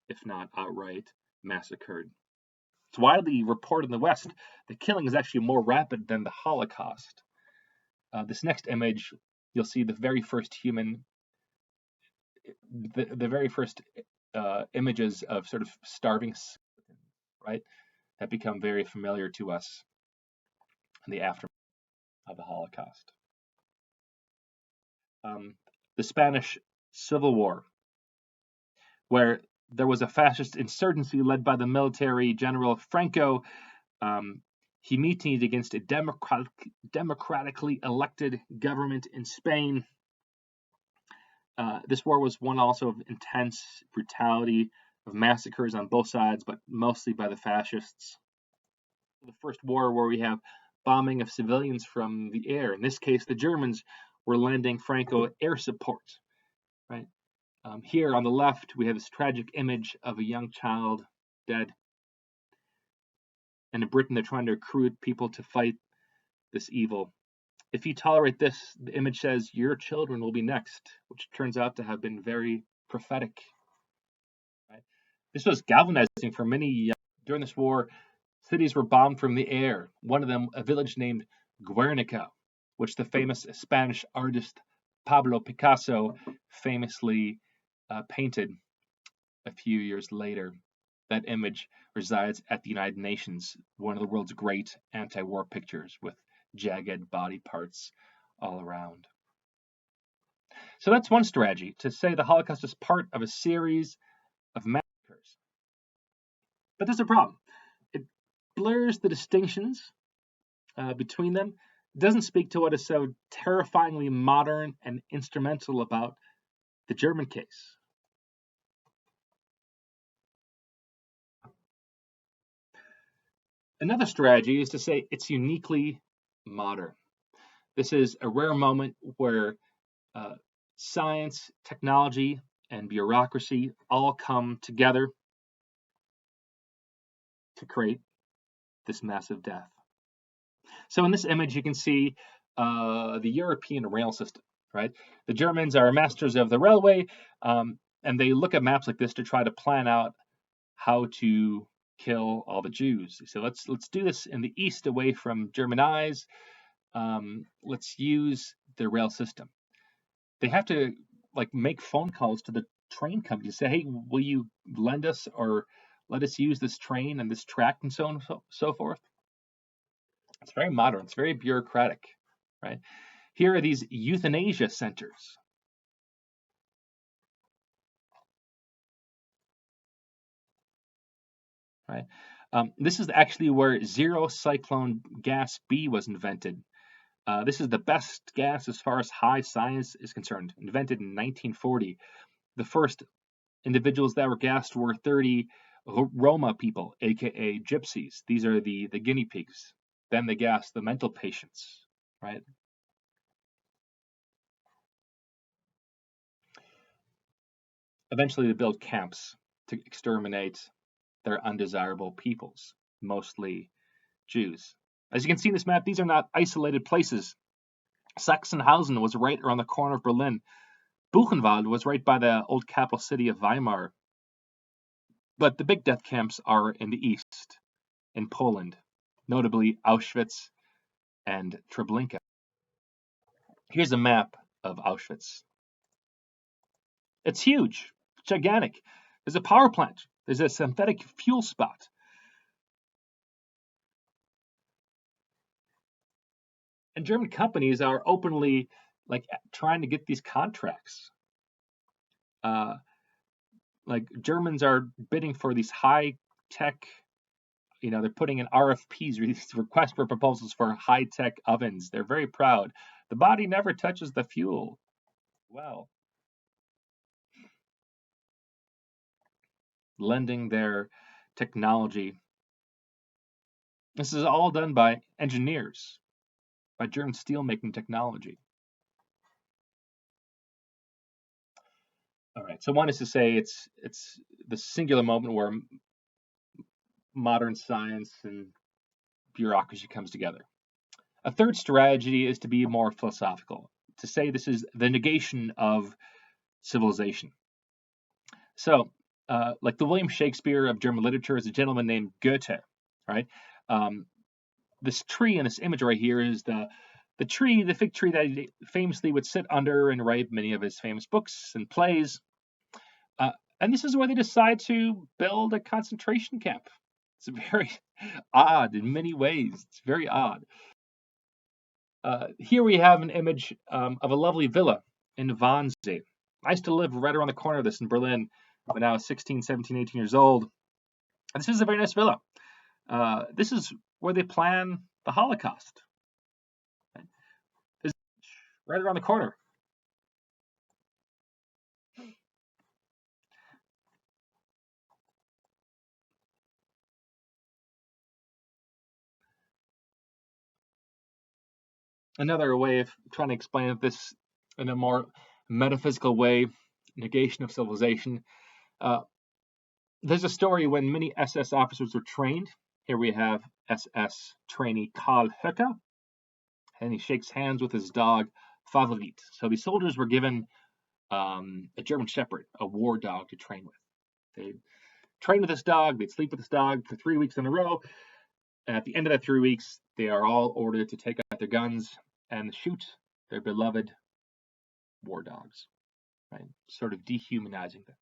if not outright massacred. It's widely reported in the West the killing is actually more rapid than the Holocaust. This next image, you'll see the very first the very first images of sort of starving, right, that become very familiar to us in the aftermath of the Holocaust. The Spanish Civil War, where there was a fascist insurgency led by the military general Franco. He mutinied against a democratically elected government in Spain. This war was one also of intense brutality, of massacres on both sides, but mostly by the fascists. The first war where we have bombing of civilians from the air. In this case, the Germans were lending Franco air support, right? Here on the left, we have this tragic image of a young child dead. And in Britain, they're trying to recruit people to fight this evil. If you tolerate this, the image says, your children will be next, which turns out to have been very prophetic. Right? This was galvanizing for many. During this war, cities were bombed from the air. One of them, a village named Guernica, which the famous Spanish artist Pablo Picasso famously painted a few years later. That image resides at the United Nations, one of the world's great anti-war pictures with jagged body parts all around. So that's one strategy, to say the Holocaust is part of a series of massacres. But there's a problem. It blurs the distinctions between them. It doesn't speak to what is so terrifyingly modern and instrumental about the German case. Another strategy is to say it's uniquely modern. This is a rare moment where science, technology, and bureaucracy all come together to create this massive death. So in this image, you can see the European rail system, right? The Germans are masters of the railway, and they look at maps like this to try to plan out how to kill all the Jews. So let's do this in the east, away from German eyes. Let's use the rail system. They have to make phone calls to the train company to say, hey, will you lend us or let us use this train and this track and so on and so forth? It's very modern. It's very bureaucratic, right? Here are these euthanasia centers. Right? This is actually where zero cyclone gas B was invented. This is the best gas as far as high science is concerned, invented in 1940. The first individuals that were gassed were 30 Roma people, aka gypsies. These are the guinea pigs. Then they gassed the mental patients, right? Eventually, they built camps to exterminate their undesirable peoples, mostly Jews. As you can see in this map, these are not isolated places. Sachsenhausen was right around the corner of Berlin. Buchenwald was right by the old capital city of Weimar. But the big death camps are in the east, in Poland, notably Auschwitz and Treblinka. Here's a map of Auschwitz. It's huge, gigantic. There's a power plant. There's a synthetic fuel spot. And German companies are openly trying to get these contracts. Like Germans are bidding for these high tech, they're putting in RFPs, these requests for proposals for high tech ovens. They're very proud. The body never touches the fuel. Well, lending their technology. This is all done by engineers, by German steelmaking technology. All right, so one is to say it's the singular moment where modern science and bureaucracy comes together. A third strategy is to be more philosophical, to say this is the negation of civilization. So, like the William Shakespeare of German literature is a gentleman named Goethe, right? This tree in this image right here is the fig tree that he famously would sit under and write many of his famous books and plays. And this is where they decide to build a concentration camp. It's very odd in many ways. It's very odd. Here we have an image of a lovely villa in Wannsee. I used to live right around the corner of this in Berlin when I was 16, 17, 18 years old. And this is a very nice villa. This is where they plan the Holocaust. This is right around the corner. Another way of trying to explain this in a more metaphysical way, negation of civilization. There's a story when many SS officers were trained. Here we have SS trainee Karl Höcker, and he shakes hands with his dog Favorit. So these soldiers were given a German Shepherd, a war dog to train with. They'd train with this dog, they'd sleep with this dog for 3 weeks in a row. And at the end of that 3 weeks, they are all ordered to take out their guns and shoot their beloved war dogs, right? Sort of dehumanizing them.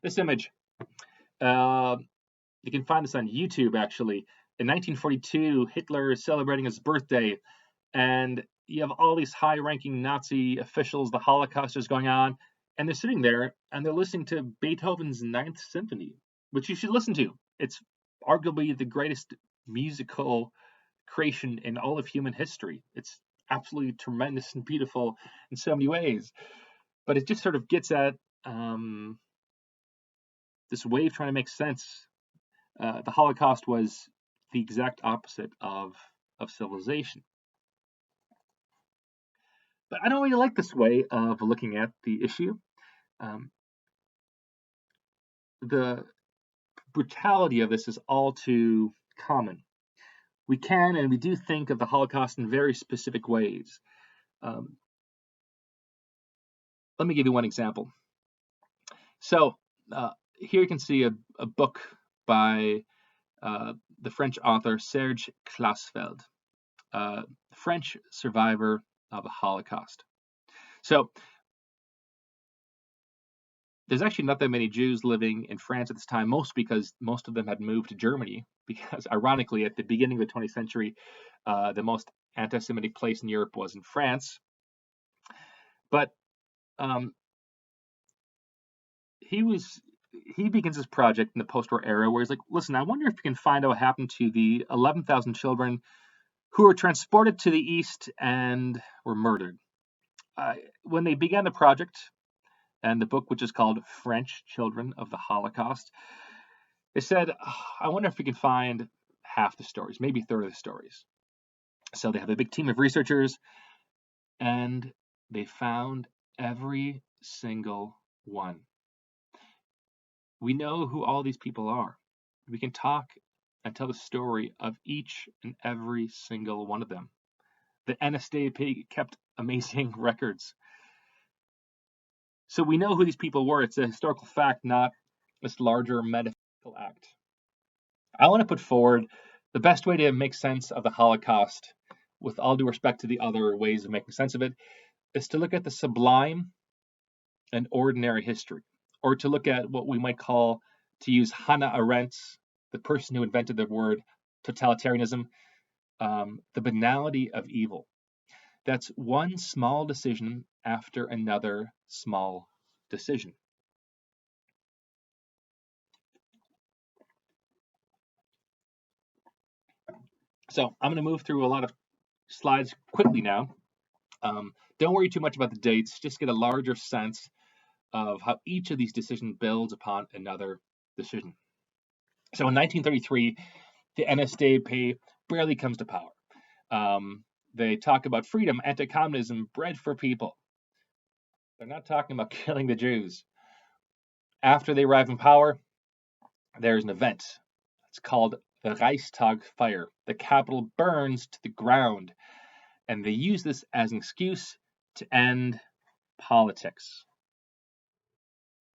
This image, you can find this on YouTube actually. In 1942, Hitler is celebrating his birthday, and you have all these high-ranking Nazi officials, the Holocaust is going on, and they're sitting there and they're listening to Beethoven's Ninth Symphony, which you should listen to. It's arguably the greatest musical creation in all of human history. It's absolutely tremendous and beautiful in so many ways, but it just sort of gets at this way of trying to make sense. The Holocaust was the exact opposite of civilization. But I don't really like this way of looking at the issue. The brutality of this is all too common. We can and we do think of the Holocaust in very specific ways. Let me give you one example. So here you can see a book by the French author Serge Klarsfeld, French survivor of the Holocaust. So there's actually not that many Jews living in France at this time, because most of them had moved to Germany, because ironically, at the beginning of the 20th century, the most anti-Semitic place in Europe was in France. But he begins his project in the post-war era where he's like, listen, I wonder if you can find out what happened to the 11,000 children who were transported to the East and were murdered. When they began the project, and the book, which is called French Children of the Holocaust, they said, I wonder if we can find half the stories, maybe a third of the stories. So they have a big team of researchers, and they found every single one. We know who all these people are. We can talk and tell the story of each and every single one of them. The NSDAP kept amazing records. So we know who these people were. It's a historical fact, not this larger metaphysical act. I want to put forward the best way to make sense of the Holocaust, with all due respect to the other ways of making sense of it, is to look at the sublime and ordinary history, or to look at what we might call, to use Hannah Arendt's, the person who invented the word totalitarianism, the banality of evil. That's one small decision after another small decision. So I'm going to move through a lot of slides quickly now. Don't worry too much about the dates, just get a larger sense of how each of these decisions builds upon another decision. So in 1933, the NSDAP barely comes to power. They talk about freedom, anti-communism, bread for people. They're not talking about killing the Jews. After they arrive in power, there's an event. It's called the Reichstag fire. The Capitol burns to the ground, and they use this as an excuse to end politics.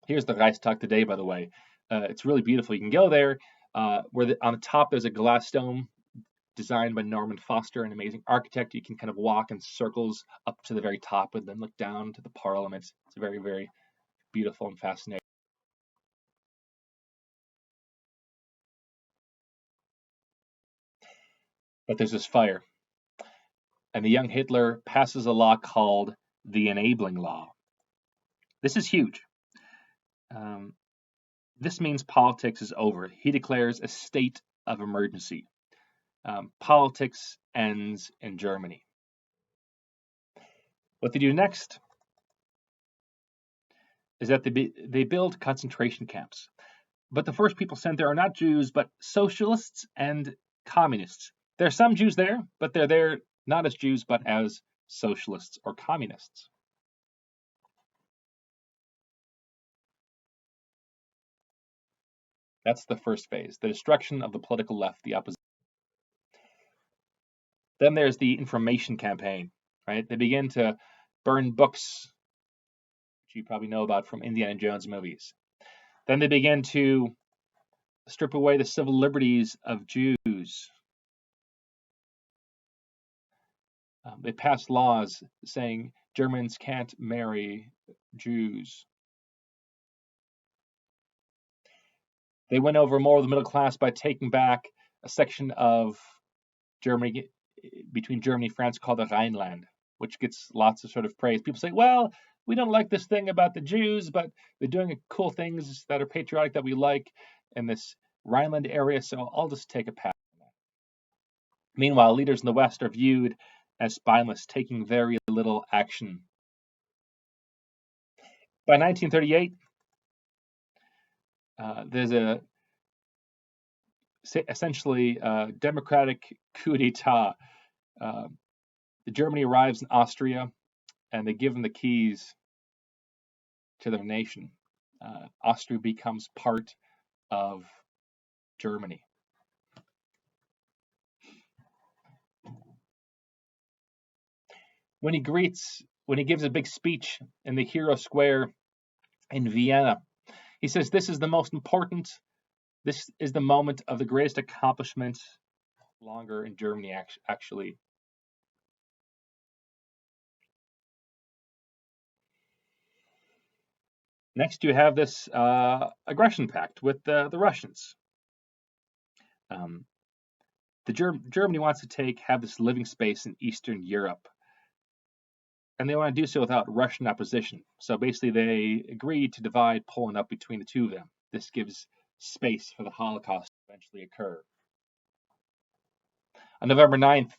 Here's the Reichstag today, by the way. It's really beautiful. You can go there. On the top there's a glass dome designed by Norman Foster, an amazing architect. You can kind of walk in circles up to the very top and then look down to the Parliament. It's very, very beautiful and fascinating. But there's this fire, and the young Hitler passes a law called the Enabling Law. This is huge. This means politics is over. He declares a state of emergency. Politics ends in Germany. What they do next is that they build concentration camps. But the first people sent there are not Jews, but socialists and communists. There are some Jews there, but they're there not as Jews, but as socialists or communists. That's the first phase, the destruction of the political left, the opposition. Then there's the information campaign, right? They begin to burn books, which you probably know about from Indiana Jones movies. Then they begin to strip away the civil liberties of Jews. They pass laws saying Germans can't marry Jews. They win over more of the middle class by taking back a section of Germany, between Germany and France, called the Rhineland, which gets lots of sort of praise. People say, well, we don't like this thing about the Jews, but they're doing cool things that are patriotic that we like in this Rhineland area, so I'll just take a pass on that. Meanwhile, leaders in the West are viewed as spineless, taking very little action. By 1938, there's essentially a democratic coup d'etat. Germany arrives in Austria, and they give them the keys to their nation. Austria becomes part of Germany. When he gives a big speech in the Hero Square in Vienna, he says, this is the most important, this is the moment of the greatest accomplishment longer in Germany, actually. Next, you have this aggression pact with the Russians. Germany wants to have this living space in Eastern Europe, and they want to do so without Russian opposition. So basically, they agreed to divide Poland up between the two of them. This gives space for the Holocaust to eventually occur. On November 9th,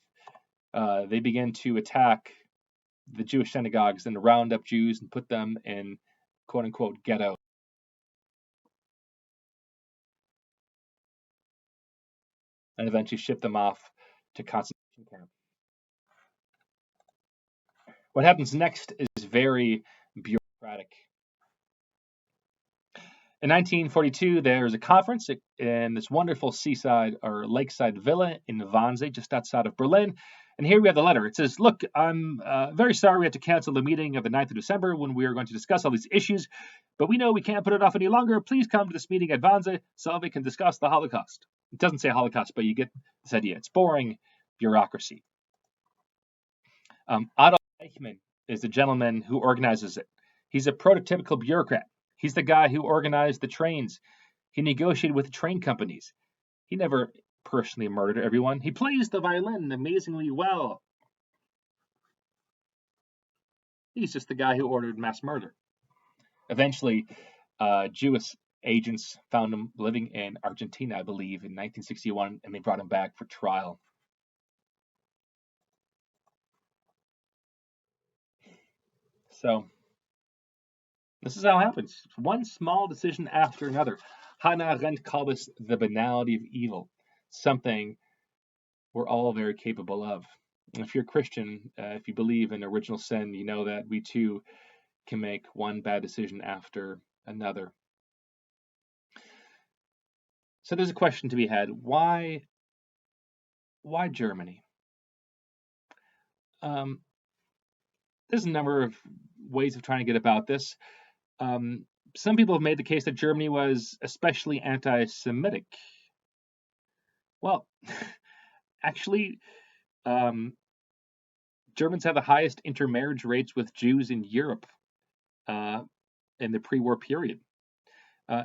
they began to attack the Jewish synagogues and round up Jews and put them in quote-unquote ghetto. And eventually ship them off to concentration camps. What happens next is very bureaucratic. In 1942, there's a conference in this wonderful seaside or lakeside villa in Wannsee, just outside of Berlin. And here we have the letter. It says, look, I'm very sorry we had to cancel the meeting of the 9th of December when we were going to discuss all these issues, but we know we can't put it off any longer. Please come to this meeting at Wannsee so we can discuss the Holocaust. It doesn't say Holocaust, but you get this idea. It's boring bureaucracy. Adolf Eichmann is the gentleman who organizes it. He's a prototypical bureaucrat. He's the guy who organized the trains. He negotiated with the train companies. He never personally murdered everyone. He plays the violin amazingly well. He's just the guy who ordered mass murder. Eventually, Jewish agents found him living in Argentina, I believe, in 1961, and they brought him back for trial. So, this is how it happens. One small decision after another. Hannah Arendt called this the banality of evil, something we're all very capable of. And if you're a Christian, if you believe in original sin, you know that we too can make one bad decision after another. So there's a question to be had. Why Germany? There's a number of ways of trying to get about this. Some people have made the case that Germany was especially anti-Semitic. Well, actually, Germans have the highest intermarriage rates with Jews in Europe in the pre-war period.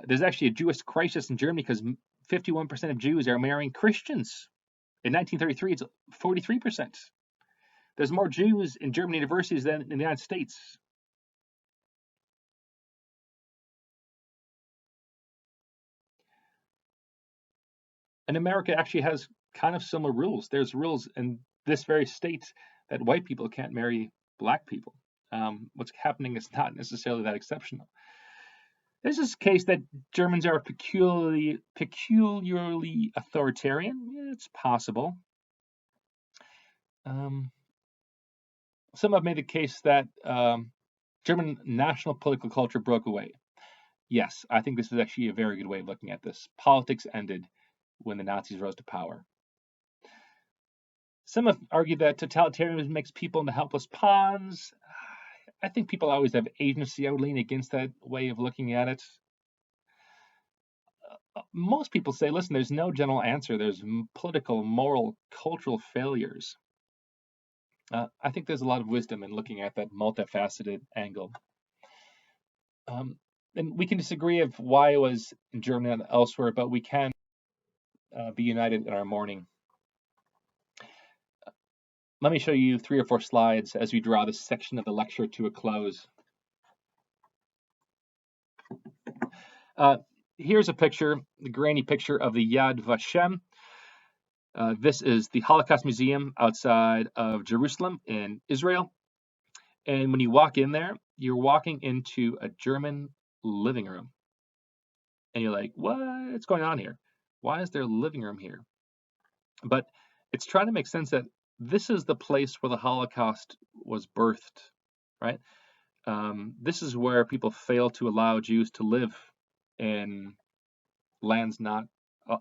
There's actually a Jewish crisis in Germany because 51% of Jews are marrying Christians. In 1933, it's 43%. There's more Jews in German universities than in the United States. And America actually has kind of similar rules. There's rules in this very state that white people can't marry black people. What's happening is not necessarily that exceptional. This is a case that Germans are peculiarly authoritarian. It's possible. Some have made the case that German national political culture broke away. Yes, I think this is actually a very good way of looking at this. Politics ended when the Nazis rose to power. Some have argued that totalitarianism makes people into helpless pawns. I think people always have agency. I would lean against that way of looking at it. Most people say, listen, there's no general answer. There's political, moral, cultural failures. I think there's a lot of wisdom in looking at that multifaceted angle. And we can disagree of why it was in Germany and elsewhere, but we can be united in our mourning. Let me show you 3 or 4 slides as we draw this section of the lecture to a close. Here's a picture, the grainy picture of the Yad Vashem. This is the Holocaust Museum outside of Jerusalem in Israel. And when you walk in there, you're walking into a German living room. And you're like, what's going on here? Why is there a living room here? But it's trying to make sense that this is the place where the Holocaust was birthed, right? This is where people fail to allow Jews to live in lands not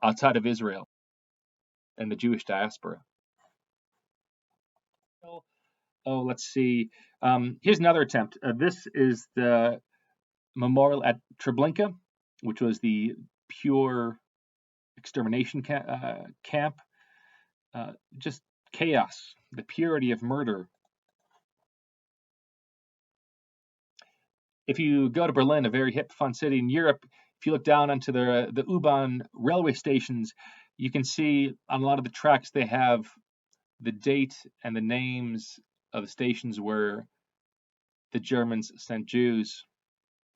outside of Israel and the Jewish diaspora. Oh, let's see. Here's another attempt. This is the memorial at Treblinka, which was the pure extermination camp. Just chaos, the purity of murder. If you go to Berlin, a very hip, fun city in Europe, if you look down onto the U-Bahn railway stations, you can see on a lot of the tracks they have the date and the names of the stations where the Germans sent Jews,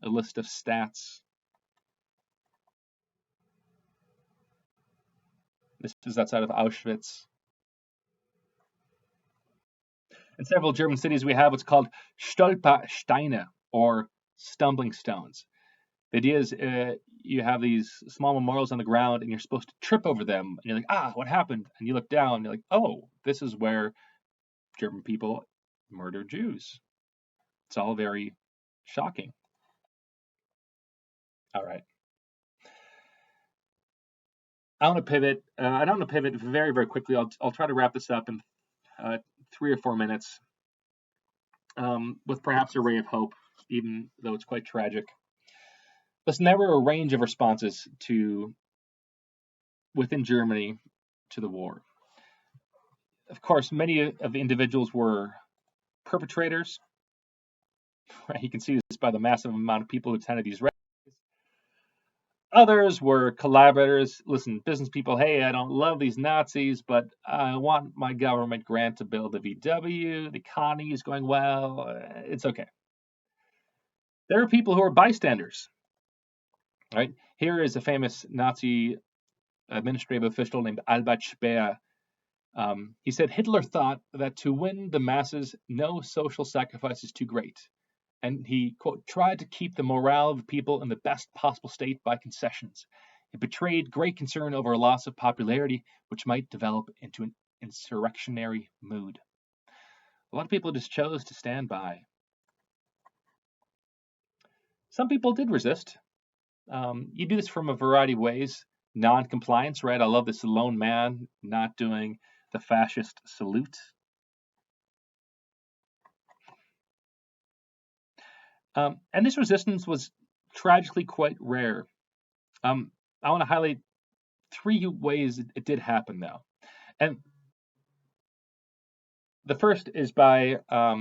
a list of stats. This is outside of Auschwitz. In several German cities, we have what's called Stolpersteine, or stumbling stones. The idea is you have these small memorials on the ground, and you're supposed to trip over them. And you're like, what happened? And you look down, and you're like, oh, this is where German people murdered Jews. It's all very shocking. All right. I want to pivot. I don't want to pivot very, very quickly. I'll try to wrap this up in 3 or 4 minutes, with perhaps a ray of hope, even though it's quite tragic. Listen, there were a range of responses within Germany to the war. Of course, many of the individuals were perpetrators. Right? You can see this by the massive amount of people who attended these rallies. Others were collaborators. Listen, business people, hey, I don't love these Nazis, but I want my government grant to build a VW. The economy is going well. It's okay. There are people who are bystanders. Right? Here is a famous Nazi administrative official named Albert Speer. He said Hitler thought that to win the masses, no social sacrifice is too great. And he, quote, tried to keep the morale of the people in the best possible state by concessions. It betrayed great concern over a loss of popularity, which might develop into an insurrectionary mood. A lot of people just chose to stand by. Some people did resist. You do this from a variety of ways. Non-compliance, right? I love this lone man not doing the fascist salute. And this resistance was tragically quite rare. I want to highlight 3 ways it did happen, though. And the first is by a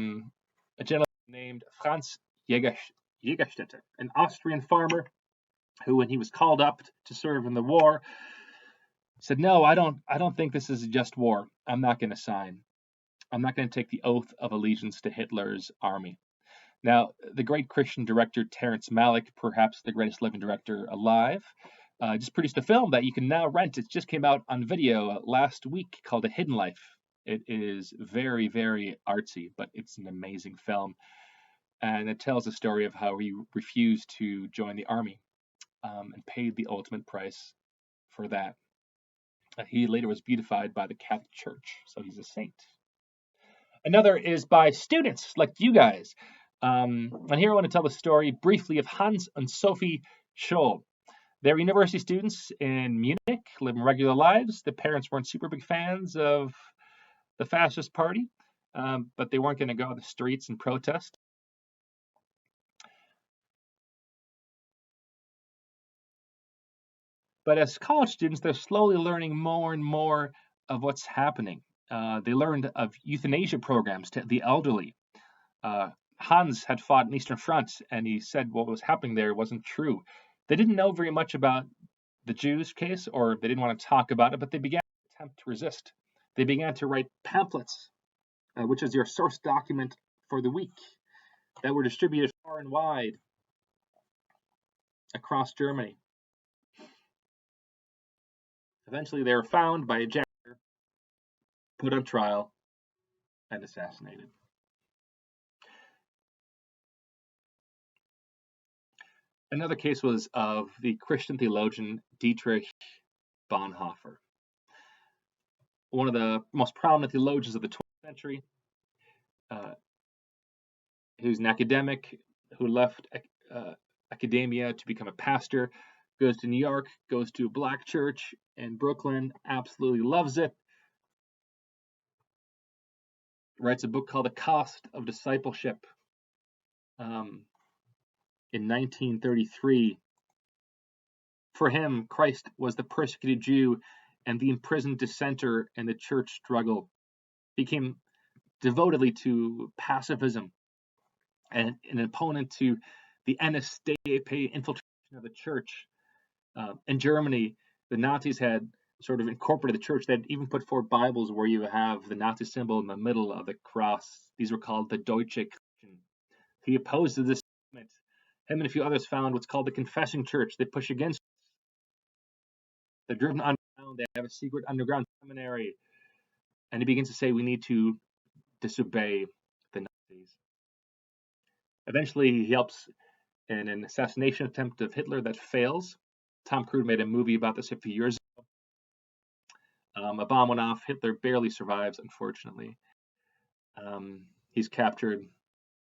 gentleman named Franz Jägerstätter, an Austrian farmer who, when he was called up to serve in the war, said, no, I don't think this is a just war. I'm not going to sign. I'm not going to take the oath of allegiance to Hitler's army. Now, the great Christian director Terrence Malick, perhaps the greatest living director alive, just produced a film that you can now rent. It just came out on video last week called A Hidden Life. It is very, very artsy, but it's an amazing film. And it tells the story of how he refused to join the army and paid the ultimate price for that. He later was beatified by the Catholic Church, so he's a saint. Another is by students like you guys. And here I want to tell the story briefly of Hans and Sophie Scholl. They're university students in Munich, living regular lives. The parents weren't super big fans of the fascist party, but they weren't going to go to the streets and protest. But as college students, they're slowly learning more and more of what's happening. They learned of euthanasia programs to the elderly. Hans had fought in Eastern Front, and he said what was happening there wasn't true. They didn't know very much about the Jews case, or they didn't want to talk about it, but they began to attempt to resist. They began to write pamphlets, which is your source document for the week, that were distributed far and wide across Germany. Eventually, they were found by a janitor, put on trial, and assassinated. Another case was of the Christian theologian Dietrich Bonhoeffer, one of the most prominent theologians of the 20th century. Who's an academic who left academia to become a pastor, goes to New York, goes to a black church in Brooklyn, absolutely loves it, writes a book called The Cost of Discipleship in 1933. For him, Christ was the persecuted Jew and the imprisoned dissenter in the church struggle. He came devotedly to pacifism and an opponent to the NSDAP infiltration of the church. In Germany, the Nazis had sort of incorporated the church. They'd even put forward Bibles where you have the Nazi symbol in the middle of the cross. These were called the Deutsche Christen. He opposed this movement. Him and a few others found what's called the Confessing Church. They push against. They're driven underground. They have a secret underground seminary. And he begins to say we need to disobey the Nazis. Eventually, he helps in an assassination attempt of Hitler that fails. Tom Cruise made a movie about this a few years ago. A bomb went off. Hitler barely survives, unfortunately. He's captured